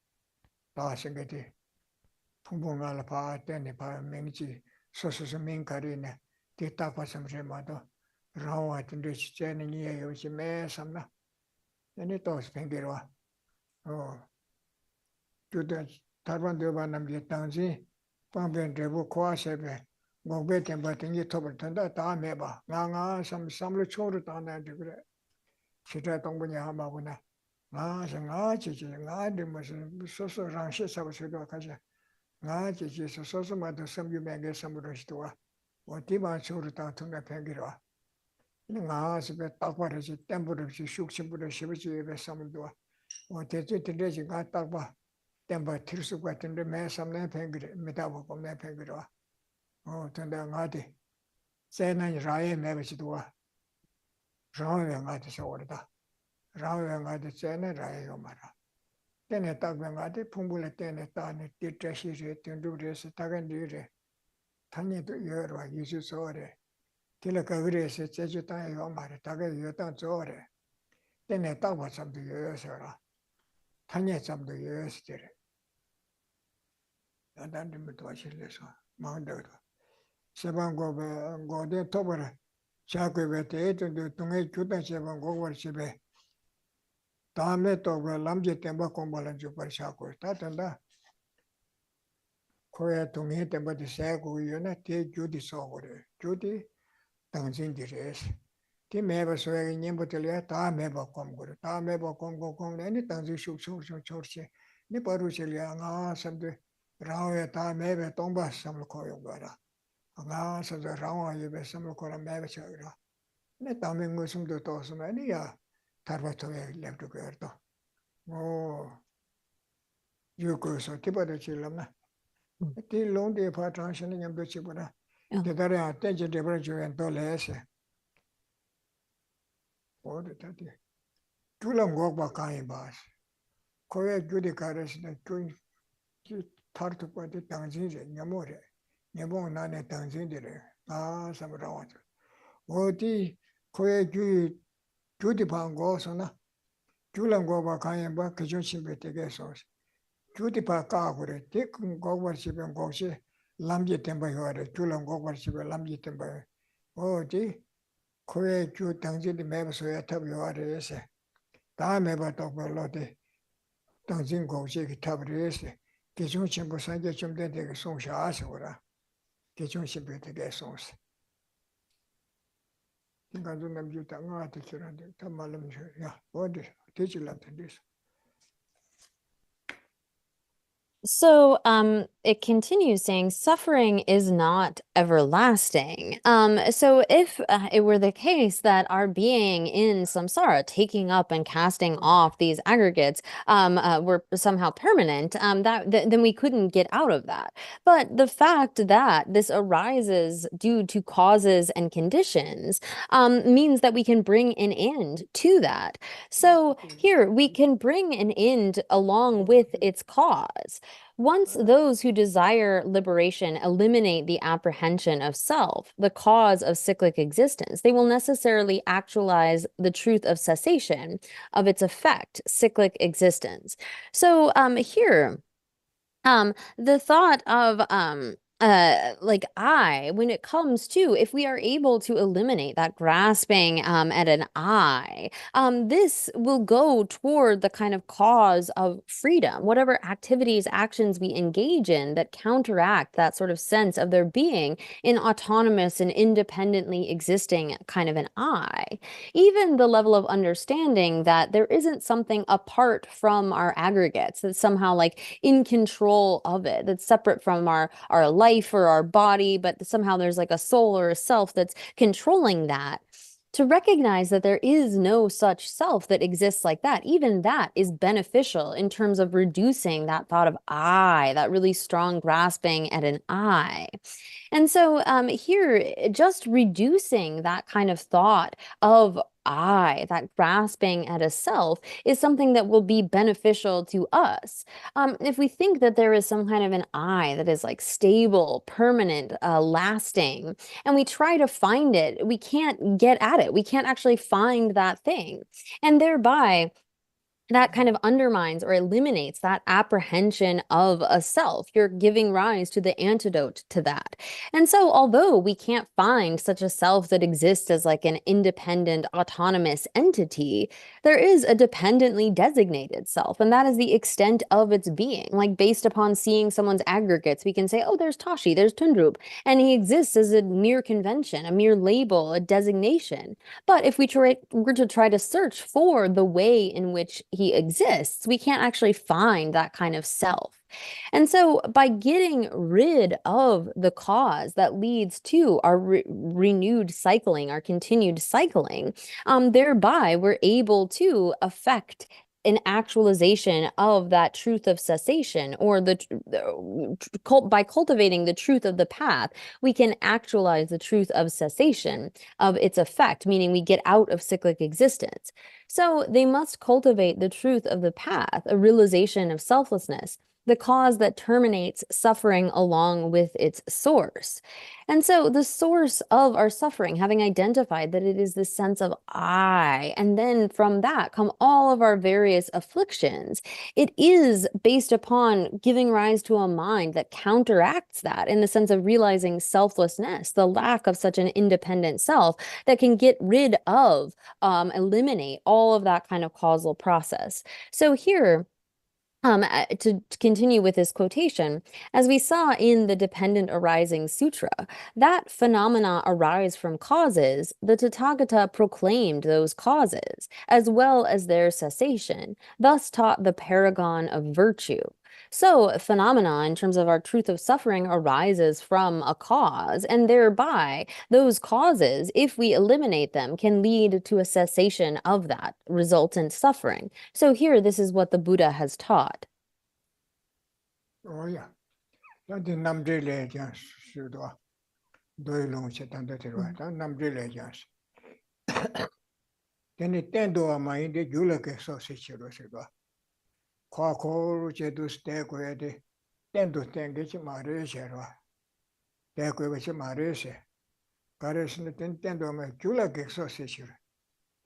다 생각이 풍부가라 봐 때네 봐 맹지 소소서 맹가리네 뒤딱 봐서 좀마도 라와 같은데 진짜는 이해 요새 매 삼나 얘네 또 뱅기로와 주도 다른 데 봐는 게 당시 방변 대부 고아세베 목배 템바팅이 톱을 턴다 다음에 봐 나가 삼삼로 초를 따내지 그래 시대 동분이 하마구나 아 지지 나데 무슨 소소랑 시사버스도 가지 나 지지 소소마도 섬유매게 섬으로시도와 어디만 초를 따 통에 팽기로 나 집에 딱 버려지 땜부르지 슉심부르 시부지에 섬도와 어디지 들려지가 딱봐 땜바 틸수 같은데 매 섬내 팽기래 메다보고 매 팽기로 tanda ngāti sēnāñi rāyé mēbachi tuwa rāngwē ngāti sōgurita rāngwē ngāti sēnā rāyé yomara tēne tākwe ngāti pūmbula tēne tāni tītrashi rē, tīndu rē, sī tāgandi rē tāni tu yorwa yīsū sō rē tīla kagri rē sī tsēchū tāni yomara tāgay yotān sō rē tēne tākwa samdu yoyo sō rā tāni samdu yoyo sī tīrē yātāndi mituwa shirlē sō māngdagdwa 세방 고대 토벌 자괴베 대전도 동해 주다 세방 고월 집에 다음에 또 남제 때문에 공부를 좀 벌샤고 다된다 코에 동해 때문에 세고 이나 대 주디 소고래 주디 당신들에서 티 매버서에 님부터야 다 매버 공부를 다 매버 공공공내니 당신 슉슉슉 저렇게 니 버루실이야 아 섬들 라오에 다 매베 동바 섬을 고용 거라 아, 서저 라와 예배 섬을 거라 매버쳐라. 내 담에 무슨도 도스면이야. 다르바토에 랩도 그랬다. 유고서 티바도 질렀나. 티 롱데 파트런션이 염도치보다. 대다래 때제 데버저엔 돌레세. 어디다디. 둘은 거봐 가이 봐. 거에 주디 가르스네 주 타르트 거디 당진제 녀모래. 내봉 나네 당신들에 삼으라와죠. 어디 거에 주디 방고서나 줄랑고바 가야바 그저 신배 되게서 주디 바까고래 대금 고버시변 고시 남지 템바요래 줄랑고버시변 남지 템바 어디 거에 주 당신이 매버서야 탑요아래서 다음에 봐도 별로데 당신 고시기 탑으래서 기존 전부 산재 좀 되게 송샤하시고라 개종신배 되게 송스. 인간도 남주 땅아한테 지는데 다 말하면 야 어디 되질란데 됐어. So it continues saying suffering is not everlasting. So if it were the case that our being in samsara, taking up and casting off these aggregates, were somehow permanent, then we couldn't get out of that. But the fact that this arises due to causes and conditions means that we can bring an end to that. So here we can bring an end along with its cause. Once those who desire liberation eliminate the apprehension of self, the cause of cyclic existence, they will necessarily actualize the truth of cessation, of its effect, cyclic existence. So here, the thought of like when it comes to, if we are able to eliminate that grasping at an I, this will go toward the kind of cause of freedom, whatever activities, actions we engage in that counteract that sort of sense of there being an autonomous and independently existing kind of an I. Even the level of understanding that there isn't something apart from our aggregates that's somehow like in control of it, that's separate from our life or our body, but somehow there's like a soul or a self that's controlling that. To recognize that there is no such self that exists like that, even that is beneficial in terms of reducing that thought of I, that really strong grasping at an I. And so here, just reducing that kind of thought of I, that grasping at a self, is something that will be beneficial to us. If we think that there is some kind of an I that is like stable, permanent, lasting, and we try to find it, we can't get at it. We can't actually find that thing. And thereby, that kind of undermines or eliminates that apprehension of a self. You're giving rise to the antidote to that. And so, although we can't find such a self that exists as like an independent, autonomous entity, there is a dependently designated self, and that is the extent of its being. Like, based upon seeing someone's aggregates, we can say, oh, there's Tashi, there's Tundrup, and he exists as a mere convention, a mere label, a designation. But if we were to try to search for the way in which he exists, we can't actually find that kind of self. And so by getting rid of the cause that leads to our renewed cycling, our continued cycling, thereby we're able to affect an actualization of that truth of cessation, or by cultivating the truth of the path, we can actualize the truth of cessation, of its effect, meaning we get out of cyclic existence. So they must cultivate the truth of the path, a realization of selflessness, the cause that terminates suffering along with its source. And so the source of our suffering, having identified that it is this sense of I, and then from that come all of our various afflictions, it is based upon giving rise to a mind that counteracts that in the sense of realizing selflessness, the lack of such an independent self that can get rid of, eliminate all of that kind of causal process. So here, to continue with this quotation, as we saw in the Dependent Arising Sutra, that phenomena arise from causes, the Tathagata proclaimed those causes, as well as their cessation, thus taught the paragon of virtue. So phenomena in terms of our truth of suffering arises from a cause, and thereby those causes, if we eliminate them, can lead to a cessation of that resultant suffering. So here, this is what the Buddha has taught. Oh yeah. That's the number legends. Doilong Chetanda Terra, number legends. Then it tendo a mind the Julake sausage. Quaco Jedus Dequede, Tendo Tengage Maresera. Dequevich Marese. Paris Nintendo my Julake sausage.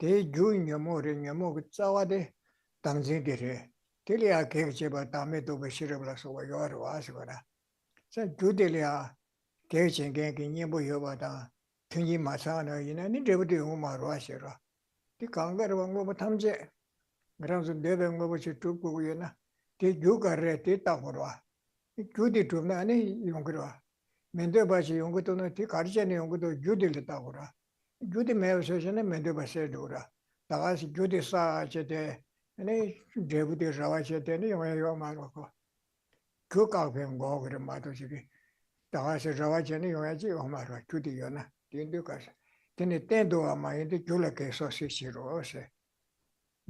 They join your more in your move Zawade, Tanzindire. Tilia Kevcheba Tameto Beshirablas over your Wasvara. So Judelia, Kevchin Gankin Yebo Yobata, Tunji Masana, in any deputy Uma Rashera. The Kanga Wango Tamje, Grams of Devon which you took Guyana, the Yuga Rete Tavora. Judy to Nani Yungura. Mendebashi Yungutono, Tikarjan Yunguto, Judy Tavora. Judy Mail Session and Mendeba Sedura. Tagas Judy Sa Chete, and a deputy Ravachet, and your Maroko. Cook up and go over the Matoshi. Tagas Ravachani, Omara, Judiana, Tindukas. Then it tendo a mind the Julake sausage rose.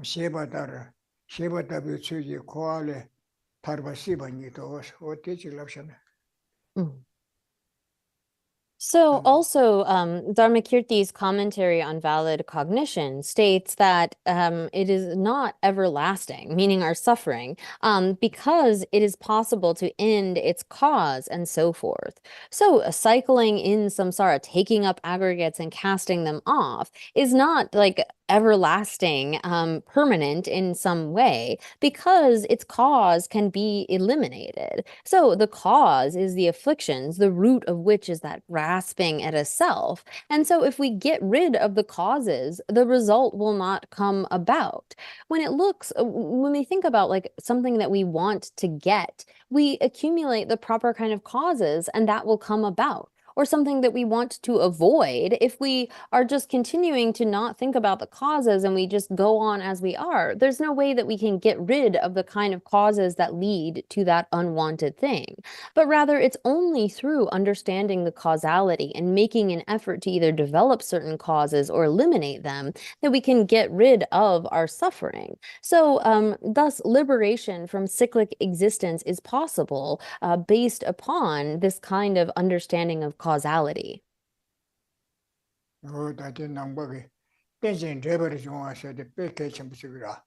Shebatara, Shebatabuchi, Koale, Tarbasiba or teaching option. So also, Dharmakirti's commentary on valid cognition states that it is not everlasting, meaning our suffering, because it is possible to end its cause and so forth. So cycling in samsara, taking up aggregates and casting them off, is not like everlasting, permanent in some way, because its cause can be eliminated. So the cause is the afflictions, the root of which is that grasping at a self. And so if we get rid of the causes, the result will not come about. When we think about like something that we want to get, we accumulate the proper kind of causes and that will come about. Or something that we want to avoid, if we are just continuing to not think about the causes and we just go on as we are, there's no way that we can get rid of the kind of causes that lead to that unwanted thing. But rather, it's only through understanding the causality and making an effort to either develop certain causes or eliminate them that we can get rid of our suffering. So thus, liberation from cyclic existence is possible based upon this kind of understanding of causality. Oh, that in Nambogi. Tension Deborah said the package and Sigura.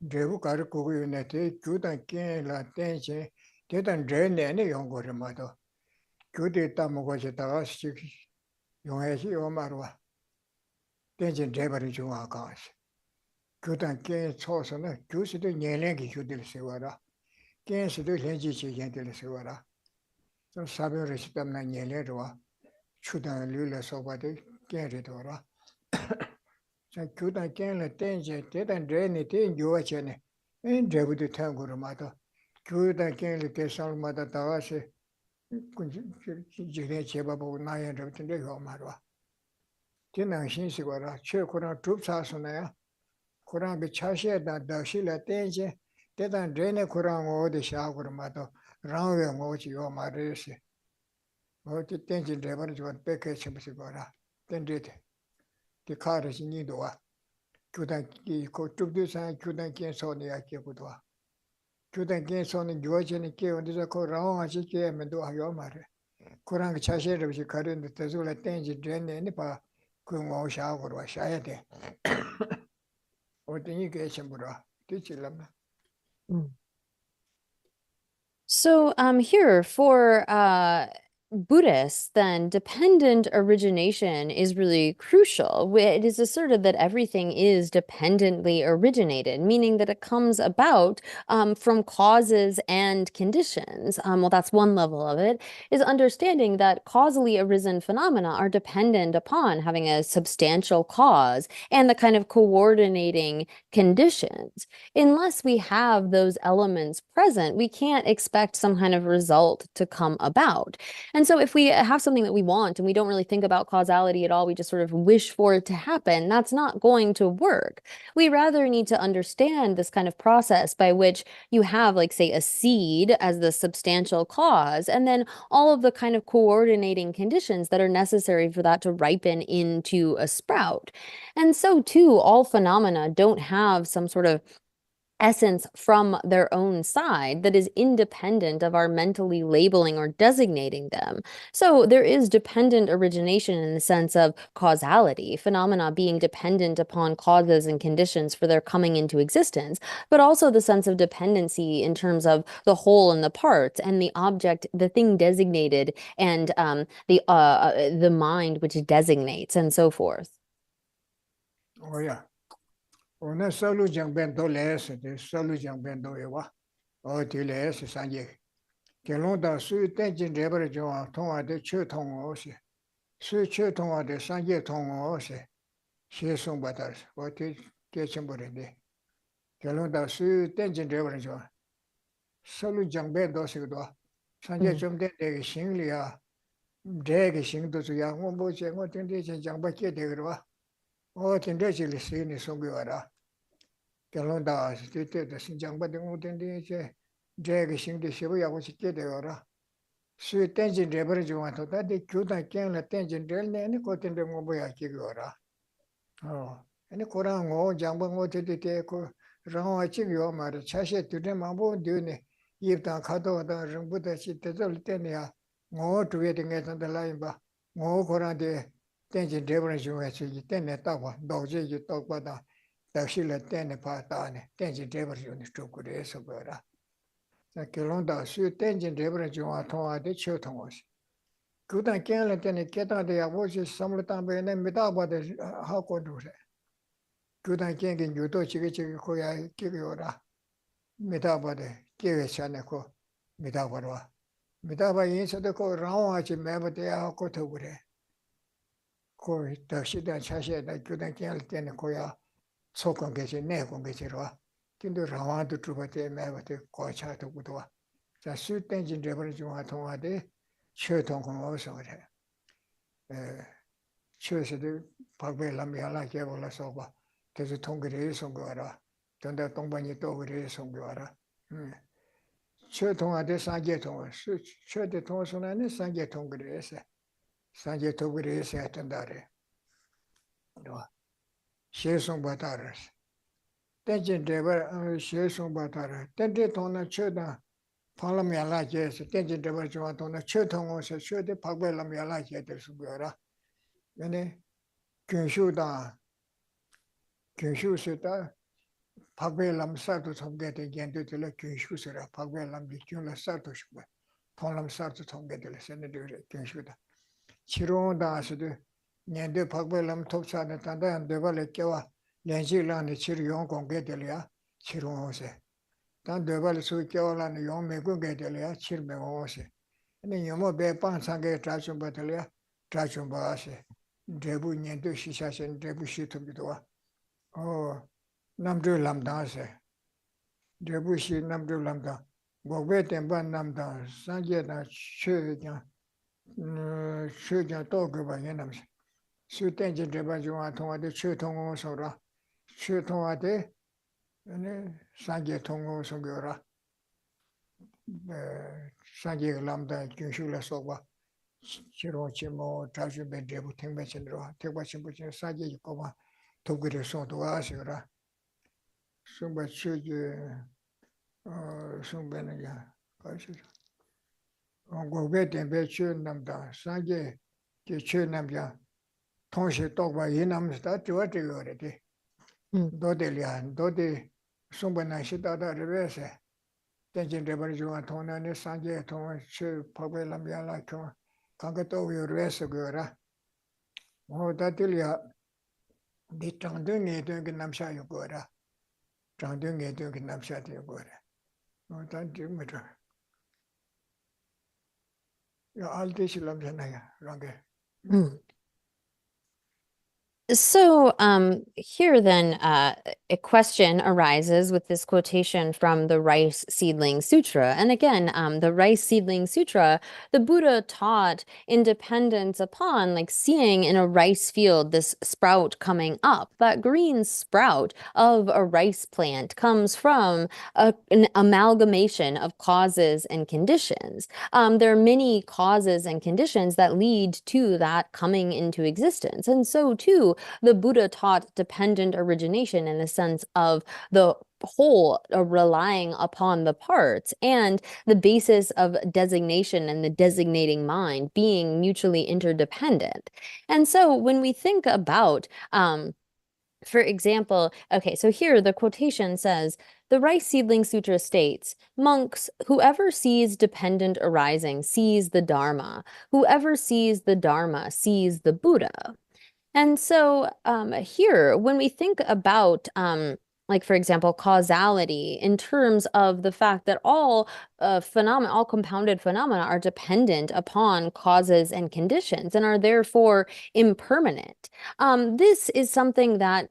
Debu Karaku in that Judan King La Tension, didn't drain any younger mother. Judy Tamogajata, Yohashi Omarwa. Tension Deborah Juakas. 교단 게 초서는 교수도 년랭이 교들 세워라. 겐스도 현지치 현들 세워라. 좀 사별을 시담나 년례로와 추단 류를 소바도 겐리도라. 자 교단 겐을 땡제 대단 레니 땡 요아체네. 엔 제부도 탕고로마도 교단 겐을 대상마다 다와시 군지 지레 제바보 나야를 텐데 요마로와. 진행 신시거라. 최고랑 줍사스나야. Kurang bi chashe da dashi la tenje tedan rene kurang o de sha kur ma to rangwe ngo chi yo ma re se o ti tenje de bar jo pe ke chim si gora ten de ti kha re ni do wa kudan ki ko tup de sa kudan ki so ne ya ke bu do kudan ki so ne jo che ne ke on de ko rang a chi ke me do yo ma re kurang chashe de bi ka re de te zo la tenje de ne pa ku ngo sha kur wa sha ya de o ti ni ke chim bu do ti chi lam na. So here for Buddhists, then dependent origination is really crucial. It is asserted that everything is dependently originated, meaning that it comes about from causes and conditions. Well, that's one level of it, is understanding that causally arisen phenomena are dependent upon having a substantial cause and the kind of coordinating conditions. Unless we have those elements present, we can't expect some kind of result to come about. And so if we have something that we want and we don't really think about causality at all, we just sort of wish for it to happen, that's not going to work. We rather need to understand this kind of process by which you have, like, say, a seed as the substantial cause, and then all of the kind of coordinating conditions that are necessary for that to ripen into a sprout. And so too, all phenomena don't have some sort of essence from their own side that is independent of our mentally labeling or designating them. So there is dependent origination in the sense of causality, phenomena being dependent upon causes and conditions for their coming into existence, but also the sense of dependency in terms of the whole and the parts and the object, the thing designated, and the mind which designates, and so forth. Oh yeah. 오늘 서류 장변도 레스 서류 장변도 해와 어디 레스 산je 결론다 수 땡진 레버를 좀 통화대 최통어시 수 최통화대 산je 통어시 시송 받아 어디 개침버리네 결론다 수 땡진 레버를 좀 서류 장변도 시도 산je 좀 되게 심리야 되게 심도 주야 뭐 제가 된대 장밖에 되거라 어 된대질 시니 송교하라 결론다 때때 신장받은 오던데 이제 제가 신대 시부야고 싶게 되어라 수 땡진 레버리 좀 왔다 데 교단 깽라 땡진 렐네니 고텐데 뭐 뭐야 기거라 아니 고랑 오 장방 오테데 고 라와 지요 말에 차셰 뜨데 마보 되네 입다 가도다 정부다 시대들 때냐 뭐 두에 등에 산달라인바 뭐 고라데 땡진 레버리 좀 해지 때네 딱와 너제 똑바다 다시를 때네 파다네 땡진 레버리 좀 쪼그래서 거라 자 결론다 수 땡진 레버리 좀 통화데 쳐통어시 그다 깨를 때네 깨다데 야보시 삼르담베네 미다바데 하고 두래 그다 깨게 유도 지게 고야 끼고라 미다바데 깨외샤네고 미다바로 미다바 인서도 고 라와지 매버데 하고 두래 고 다시다 차시다 그다 깨를 때네 고야 소권 계시 내권 계시로 근데 라와도 주바데 매버데 고차도 구도와 자 수땡진 레버리 좀 통화데 최통공 어서 그래 최세도 박배람이라 개발해서 봐 그래서 통그레 송거라 전대 동반이 또 그래 송거라 최통화데 상계통 최대 통선에는 상계통 그래서 상계통 그래서 했던다래 시송 바다를 땡진 레버 시송 바다를 땡데 통나 최다 팔람야라제스 땡진 레버 좀 통나 최통어서 최대 박배람야라제 될 수거라 근데 근슈다 근슈스다 박배람 사도 통계된 견도들 근슈스라 박배람 비준라 사도 싶어 통람 사도 통계들 세네들 근슈다 치료다스도 년대 박배람 톱사는 단단 되발에 깨와 Lenji Chir Yong Kong Gedelia, Chirose. Tan Deval Sujolan Yong Mego Gedelia, Chirmose. And then Yomo Bepan Sange Trachum Batalia, Trachum Base. Debu Niento Shishas and Debu Shitumidua. Oh, Namdu Lamdase. Debu Shi Namdu Lamda. Gobet and Ban Namda, Sanjeta Shujan, Shujan Toguba Yenams. Sutenja Deba Juan Tonga de Chutongo Sora. Chutonga de Sanje Tongo Sogura. Sanje Lambda Junshula Soba. Chirochimo, Trajube Debu Timbachendra, Tebachimbuchin, Sanje Yukoma, Togure Sonto Asura. Sumba Chuju Sumbenaga. Go wet and bet you Namda, Sanje, Chunamja, Tonshi Togba Yinam start to what you already. Dodelian, Dodi Sumbana Shita Revese. Tension Debarju Tona Sanje Ton Chu Pabelambia like Kangato Resagura. Oh, Datilia, the Tandungi doing Namsha Yugora. Tandungi doing Namsha Yugora. Oh, thank you, Mitra. All this Lamsanaya, Range. So here then a question arises with this quotation from the Rice Seedling Sutra. And again, the Rice Seedling Sutra, the Buddha taught independence upon like seeing in a rice field this sprout coming up. That green sprout of a rice plant comes from an amalgamation of causes and conditions. There are many causes and conditions that lead to that coming into existence. And so too, the Buddha taught dependent origination in the sense of the whole relying upon the parts and the basis of designation and the designating mind being mutually interdependent. And so when we think about for example, okay, so here the quotation says, the Rice Seedling Sutra states, monks, whoever sees dependent arising sees the Dharma. Whoever sees the Dharma sees the Buddha. And so here, when we think about, like, for example, causality in terms of the fact that all phenomena, all compounded phenomena are dependent upon causes and conditions and are therefore impermanent. This is something that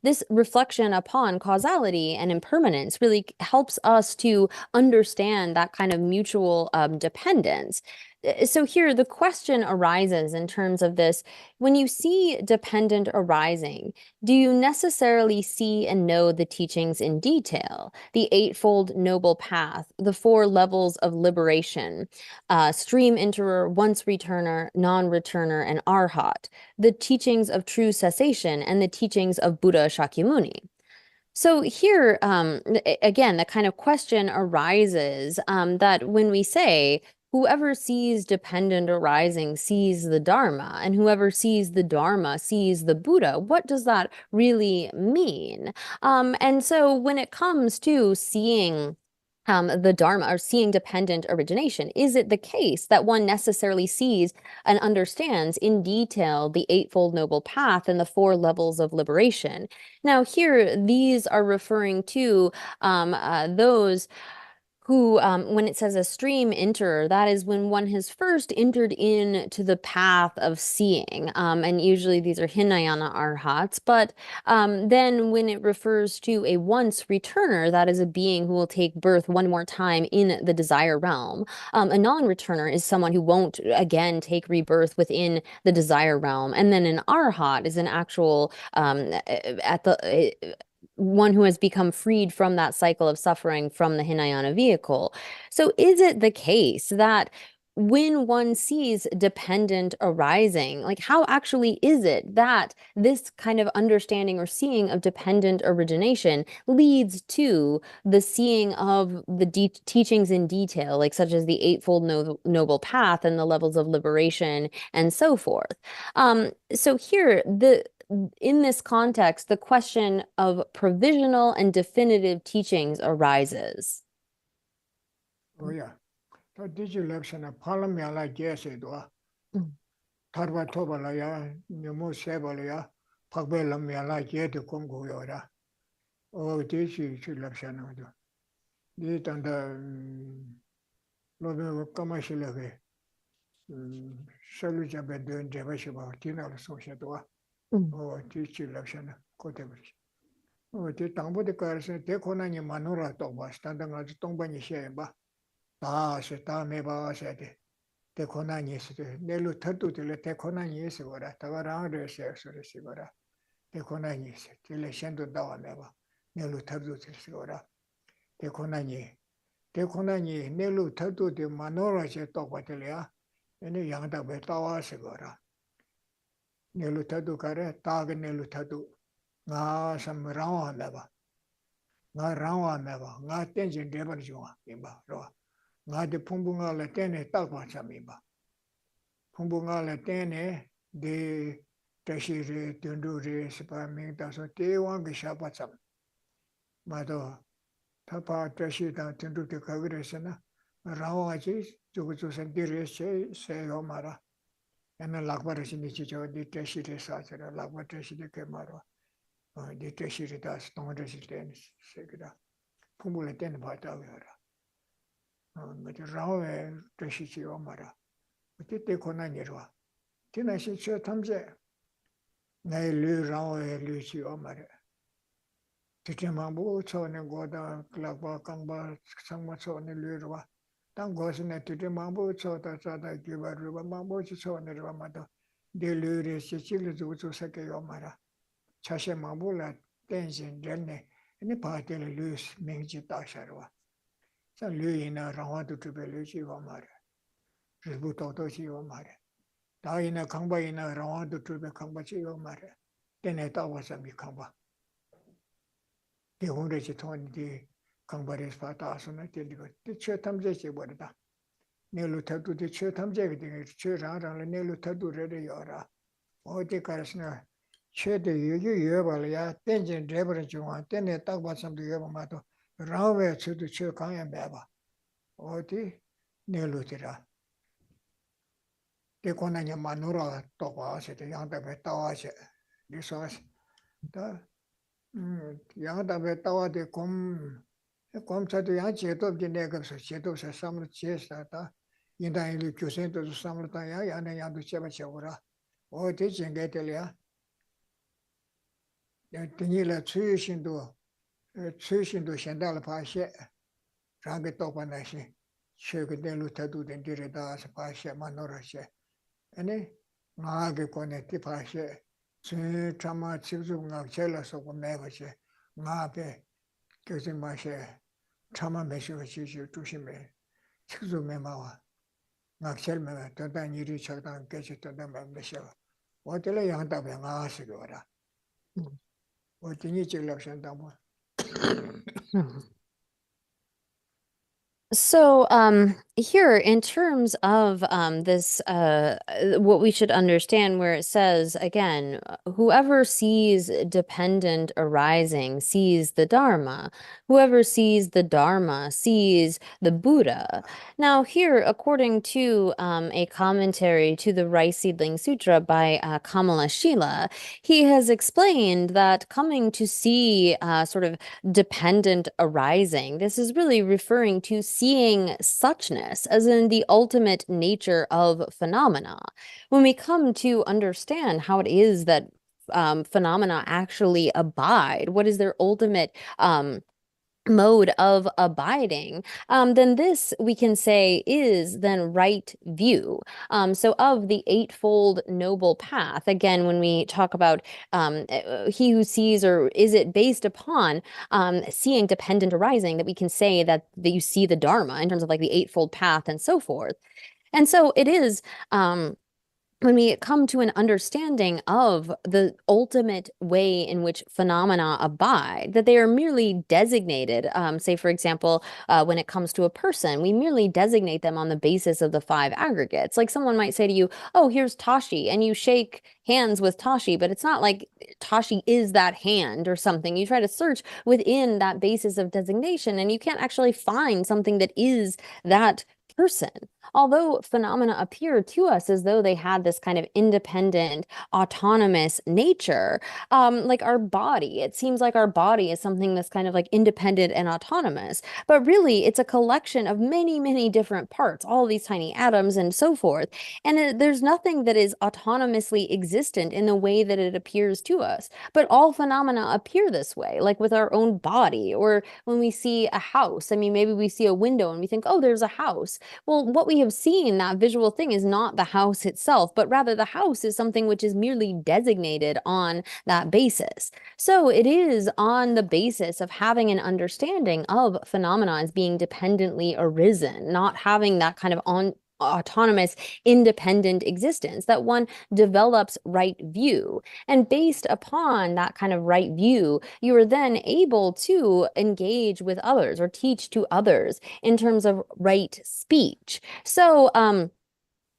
this reflection upon causality and impermanence really helps us to understand that kind of mutual dependence. So here the question arises in terms of this, when you see dependent arising, do you necessarily see and know the teachings in detail? The Eightfold Noble Path, the Four Levels of Liberation, Stream Enterer, Once Returner, Non-Returner, and Arhat, the teachings of true cessation, and the teachings of Buddha Shakyamuni. So here, again, the kind of question arises that when we say, whoever sees dependent arising sees the Dharma, and whoever sees the Dharma sees the Buddha, what does that really mean? And so when it comes to seeing the Dharma or seeing dependent origination, is it the case that one necessarily sees and understands in detail the Eightfold Noble Path and the Four Levels of Liberation? Now here, these are referring to those who, when it says a stream enterer, that is when one has first entered into the path of seeing. And usually these are Hinayana arhats. But then when it refers to a once returner, that is a being who will take birth one more time in the desire realm. A non-returner is someone who won't again take rebirth within the desire realm. And then an arhat is an actual one who has become freed from that cycle of suffering from the Hinayana vehicle. So is it the case that when one sees dependent arising, like how actually is it that this kind of understanding or seeing of dependent origination leads to the seeing of the teachings in detail, like such as the Eightfold Noble Path and the levels of liberation and so forth? So here, in this context, the question of provisional and definitive teachings arises. Oh, yeah. So, did you election a parliament like Geshe? Tarva Tobalaya, Numu Sebalia, 박벨람 미알라 제도 공고요라 대시 출랍샤나도 이 단다 로베 까마실레게 샬루자베 된 제바시바 디나로 소샤도와 디출랍샤나 코테버시 디 당보데 카르세 데코나니 마노라 또바 스탄당아 동반이 셰바 다시 다음에 봐셔야돼 데코나니 있을 내로 터도들 데코나니 있을 거라 다가라를 셰서시 거라 데코나니 있을 딜레 셴도 나와내 봐 내로 터도들 거라 데코나니 내로 터도데 마노라제 또바들이야 얘네 양다베 따와서 거라 내로 터도 가래 다가 내로 터도 나 삼라와 봐 나 라와 봐 나 땡진 데버리 좋아 임바 로 나데 풍부가래 때네 딱 맞잡이봐 풍부가래 때네 데 대시르 든두르 스파밍 다서 대왕게 샤바참 마도 타파 대시다 든두게 가그레스나 라와지 저거조선 디레세 세요 마라 에나 락바르시니 지저 디 대시르 사서라 락바 대시르 게 마라 디 대시르 다스 동르시 때네 세그다 풍부래 때네 바다요라 맞아 라오에 대시지요 말아 그때 고난이로와 지나시 저 탐제 내일 라오에 류지요 말아 그때만 처음에 고다 클라바 강바 상마 처음에 류로와 땅 고스네 그때만 처다 자다 기바르바 마보치 처음에 마도 델류레 시치르 주고 사게요 말아 차셰 마불라 텐션 전에 네 파텔 류스 맹지 다샤로와 자 류이나 라와도 트벨류지요 말아 리부토도지요 말아 다이나 강바이나 라와도 트벨 강바지요 말아 때네 따와서 미 강바 대혼레지 통한디 강바레스 파타스나 때리고 뒤쳐 탐제지 버리다 내로 타도 뒤쳐 탐제게 되게 쳐라라는 내로 타도를 열어 어디 가르스나 최대 유유 여발이야 땡진 레버리 중앙 때네 딱 봤음도 여봐도 라오에 저도 저 강에 매봐 어디 내로지라 대권하냐 마누라 또 봐서 양답에 따와서 리소스 다 양답에 따와대 곰차도 양 제도비 내가서 제도서 삼을 제스다 인다일이 교생도 삼을 다야 야네 양도 제바쳐오라 어디 쟁게들이야 등일에 추유신도 현달을 파시에 장게 똑바나시 최근에 루타도 된 데려다서 파시에 마노라시에 아니 나게 거네 티파시에 제 참아 지금가 젤라서 매버시 나베 교수 마시에 참아 매시고 지지 조심해 지금 매마와 낙셀매가 더단 일이 저단 깨졌던 매매셔 어디를 양답에 나가시거라 어디니 찔럽선다고 So, here, in terms of this, what we should understand, where it says, again, whoever sees dependent arising sees the Dharma. Whoever sees the Dharma sees the Buddha. Now, here, according to a commentary to the Rice Seedling Sutra by Kamala Shila, he has explained that coming to see sort of dependent arising, this is really referring to seeing suchness, as in the ultimate nature of phenomena. When we come to understand how it is that phenomena actually abide, what is their ultimate mode of abiding, then this we can say is then right view. So of the eightfold noble path, again, when we talk about he who sees, or is it based upon seeing dependent arising, that we can say that you see the Dharma in terms of like the eightfold path and so forth. And so it is when we come to an understanding of the ultimate way in which phenomena abide, that they are merely designated, say, for example, when it comes to a person, we merely designate them on the basis of the five aggregates. Like someone might say to you, oh, here's Tashi, and you shake hands with Tashi, but it's not like Tashi is that hand or something. You try to search within that basis of designation, and you can't actually find something that is that person. although phenomena appear to us as though they had this kind of independent, autonomous nature, like our body, it seems like our body is something that's kind of like independent and autonomous, but really it's a collection of many, many different parts, all these tiny atoms and so forth. And there's nothing that is autonomously existent in the way that it appears to us. But all phenomena appear this way, like with our own body, or when we see a house. I mean, maybe we see a window and we think, oh, there's a house. Well, what we have seen, that visual thing, is not the house itself, but rather the house is something which is merely designated on that basis. So it is on the basis of having an understanding of phenomena as being dependently arisen, not having that kind of autonomous, independent existence, that one develops right view. And based upon that kind of right view, you are then able to engage with others or teach to others in terms of right speech. So,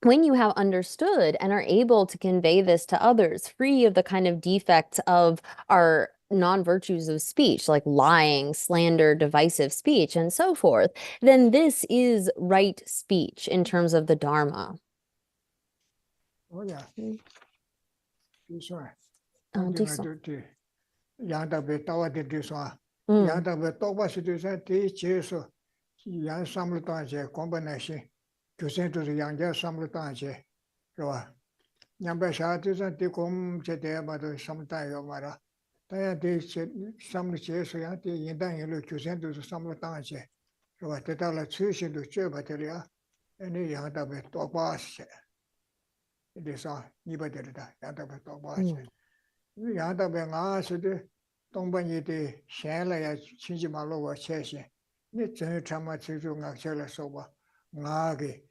when you have understood and are able to convey this to others, free of the kind of defects of our non-virtues of speech, like lying, slander, divisive speech, and so forth, then this is right speech in terms of the Dharma. Oh yeah. This one. This Yanda be tawa de this one. one. Yanda be tawa si this one. Te cheso. Yan samlutan che combination. Jusen to the yanga samlutan che. Right. Nyamba sha this one. Te kom che de ba do samlutan yo mara. Taya de samlu che so yan te yindan yelo jusen to the samlutan che. Right. Te ta la chu shin do che ba te ya. Ani yanda be tawa che. This one. Ni ba de da. Yanda be tawa che. Yanda be nga so de. 동반이 돼 샹라야 친지 말로와 체시 니 전에 참아 지주 ngaksel라 소바 ngage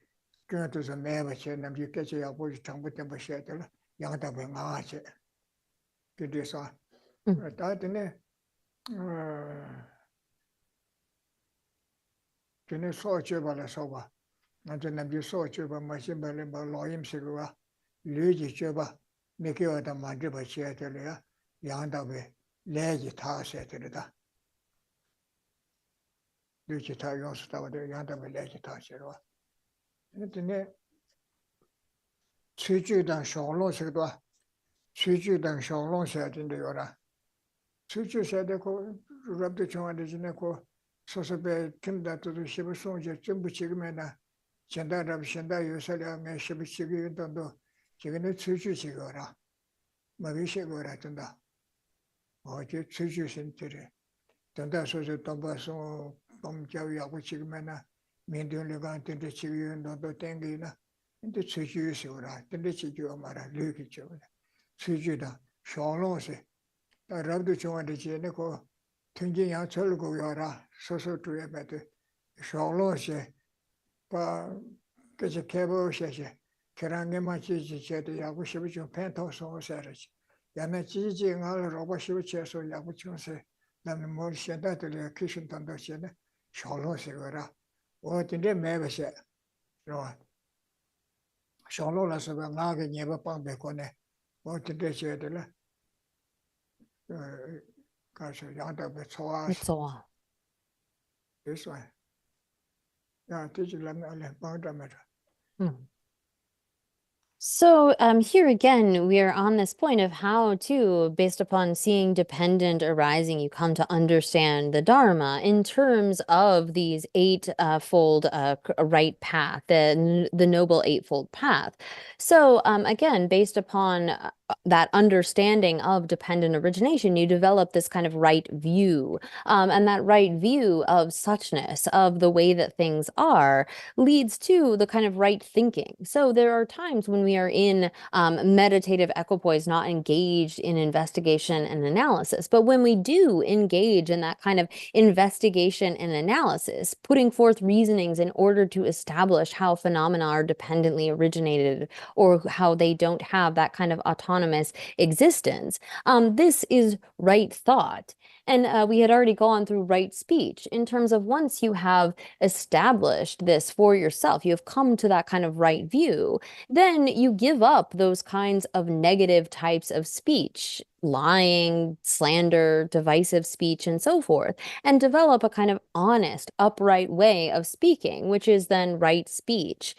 그것도 매버체 남지 깨져야 보지 정부 때 버셔야 될 양다 배 ng아체 그래서 다드네 그네 소체 발라 소바 나저 남지 소체 바 마신 발레 바 로임식과 류지 쳬바 메케와다 만지 버셔야 될야 양다 배 내지 타셔야 되다. 내지 타 용수다고 양담을 내지 타셔로. 근데 취주당 성롱식도 취주당 성롱셔야 된대요라. 취주셔야 되고 럽도 정하되 지내고 소소배 팀다도 시부 송제 전부 지금에나 전달하면 신다 요소량에 시부 지금도 지금은 취주시거라. 마비시거라 된다. 어제 취주신들이 전다소서 동바송 동자위하고 지금에나 민들레가 된데 지금 너도 땡기나 근데 취주시오라 근데 취주가 말아 르기죠 취주다 쇼롱세 라브도 좋아하는데 지내고 등진양 철고 요라 소소도에 배도 쇼롱세 바 그저 개보셔세 계란게 맞지 제도 야구 싶이 좀 펜토소 세르지 야나 지지응을 로봇이 쳐서 야구 쳐서 나는 뭘 시다들 키신 단도시네 쇼로시거라 어딘데 매버세 로 쇼로라서 나게 네버 빵베코네 어딘데 제들 가서 야다베 좋아 좋아. 됐어 야 뒤질라면 알레 빵다메라 So here again, we are on this point of how to, based upon seeing dependent arising, you come to understand the Dharma in terms of these eightfold right path, the Noble Eightfold Path. So again, based upon that understanding of dependent origination, you develop this kind of right view. And that right view of suchness, of the way that things are, leads to the kind of right thinking. So there are times when we are in meditative equipoise, not engaged in investigation and analysis. But when we do engage in that kind of investigation and analysis, putting forth reasonings in order to establish how phenomena are dependently originated or how they don't have that kind of autonomous existence, this is right thought. And we had already gone through right speech in terms of once you have established this for yourself, you have come to that kind of right view, then you give up those kinds of negative types of speech, lying, slander, divisive speech, and so forth, and develop a kind of honest, upright way of speaking, which is then right speech.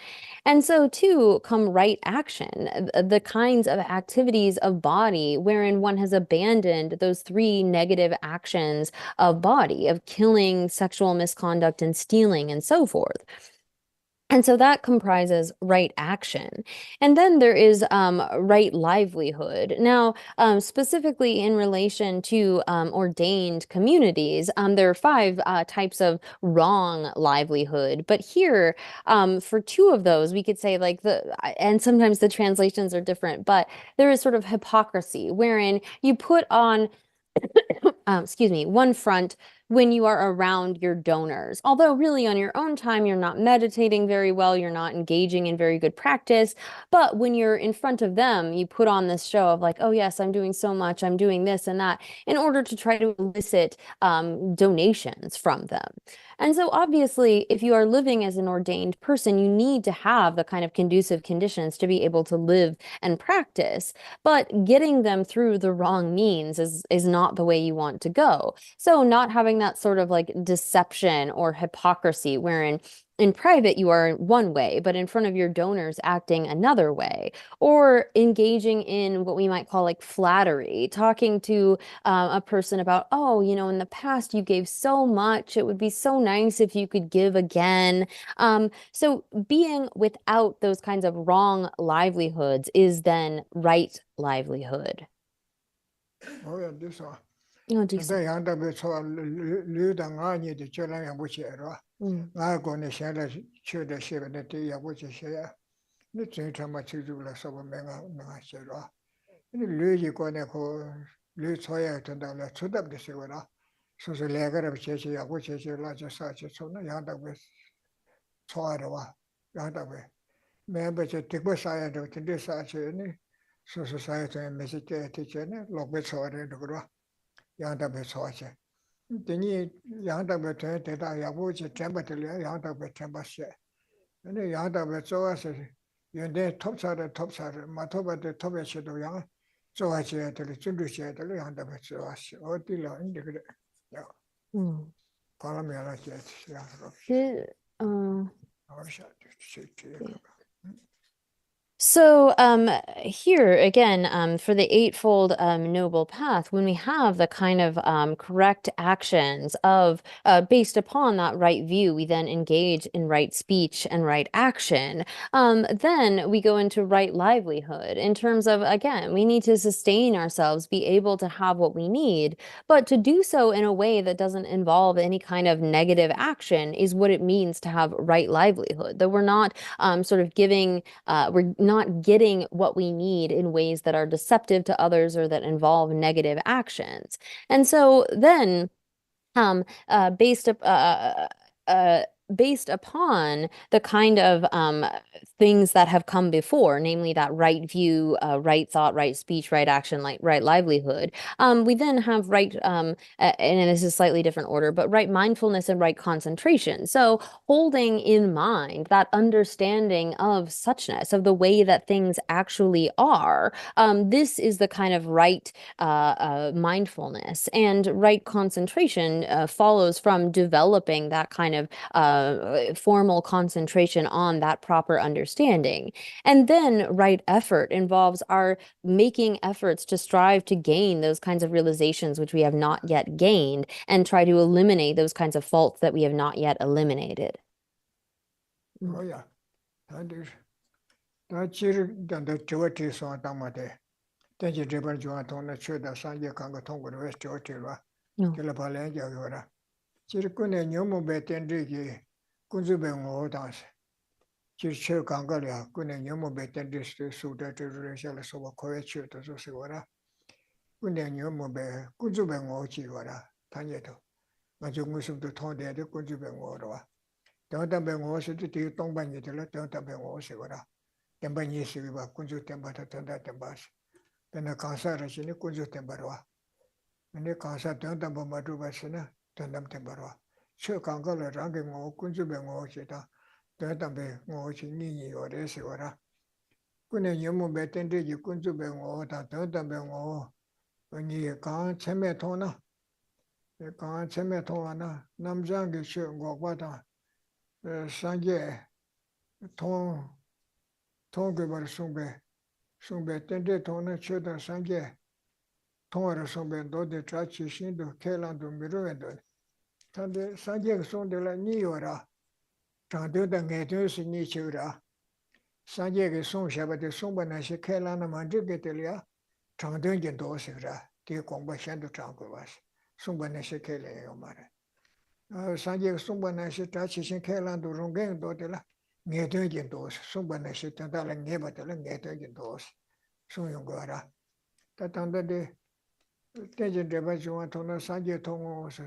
And so, too, come right action, the kinds of activities of body wherein one has abandoned those three negative actions of body, of killing, sexual misconduct, and stealing, and so forth. And so that comprises right action. And then there is right livelihood. Now, specifically in relation to ordained communities, there are five types of wrong livelihood. But here, for two of those, we could say and sometimes the translations are different, but there is sort of hypocrisy wherein you put on one front when you are around your donors. Although really on your own time, you're not meditating very well, you're not engaging in very good practice. But when you're in front of them, you put on this show of like, oh yes, I'm doing so much, I'm doing this and that, in order to try to elicit donations from them. And so obviously, if you are living as an ordained person, you need to have the kind of conducive conditions to be able to live and practice. But getting them through the wrong means is not the way you want to go. So not having that sort of like deception or hypocrisy wherein in private you are one way, but in front of your donors acting another way, or engaging in what we might call like flattery, talking to a person about, oh, in the past you gave so much, it would be so nice if you could give again. So being without those kinds of wrong livelihoods is then right livelihood. Oh, yeah, this one. Oh, And then young double so Lu the Ngani the children and which era. I go in the shadow, show the shape and the tea of which is here. The same time I choose to less of a mega Nashera. In the Lu you go and call Lu Soya to the left to the Sura. So the lager of Cheshire, which is your larger such as so young double Soa, young double. Member to take a side to do such any. So society and message teacher, look with Soa and the Gura. Young double Soa. Then young double turn to die, I watch a temper to young double temper share. And the young double so I say, you're there top side, my top at the top of the young. So I say to the children share the young double so I say, oh, the law in the good. Yeah. Call me like that. Yeah. So here again, for the Eightfold Noble Path, when we have the kind of correct actions of based upon that right view, we then engage in right speech and right action. Then we go into right livelihood in terms of, again, we need to sustain ourselves, be able to have what we need, but to do so in a way that doesn't involve any kind of negative action is what it means to have right livelihood. That we're not sort of we're not getting what we need in ways that are deceptive to others or that involve negative actions. And so then based upon the kind of things that have come before, namely that right view, right thought, right speech, right action, right livelihood, we then have right, and this is slightly different order, but right mindfulness and right concentration. So holding in mind that understanding of suchness, of the way that things actually are, this is the kind of right mindfulness, and right concentration follows from developing that kind of formal concentration on that proper understanding. And then right effort involves our making efforts to strive to gain those kinds of realizations which we have not yet gained, and try to eliminate those kinds of faults that we have not yet eliminated. Oh, yeah. That's the Georgia song. Then you driven Joan on the church that Sanya Kangaton with West Georgia. Kilapalanga. Chirkun and Yomo Betendriki, Kunzuben dance. Chir Kangalia, Kun and Yomo Betendris, Suda to Rachel so Koyachu to Sosivara. Kun and Yomo Be, Kunzuben Chivara, Tanyeto. Majungus to Ton de Kunzuben Ottawa. Don't have been also to take Tongban, don't have been also. Then by Yesiva, Kunzu Tembata Tanda Tembas. Then a cancer in Kunzu Tembarwa. Mene kansa tengdam pa matu basina, tengdam tembarwa. Che kanka la rangi ngo, kunzu be ngo chi ta, tengdam pe ngo chi nini yore si wara. Kune nyamu be tende ji kunzu be ngo ta, tengdam pe ngo, ni kaan cheme tona, kaan cheme tona na, namzangi che ngo kwa ta, sanje tong, tong ke bar sungbe tende tona che ta sanje, tong sungbe do de tra chi shin do, ke lang do miru we do. Tande sanje sungde la ni yora, changdo da ngay do si ni chi wara. Sanje ke sung shaba de sungba na shi ke lang na manju ke te liya, changdo jin do si wara, di gongba shen do chang go was. Sungba na shi ke le yo mara. Sanje ke sungba na shi tra chi shin ke lang do rung gen do de la, ngay do jin do si. Sungba na shi tanda la ngay ba de la ngay do jin do si. Sung yung go wara. Ta tanda de, tenjin deba zhuwa tona sanje tongo si.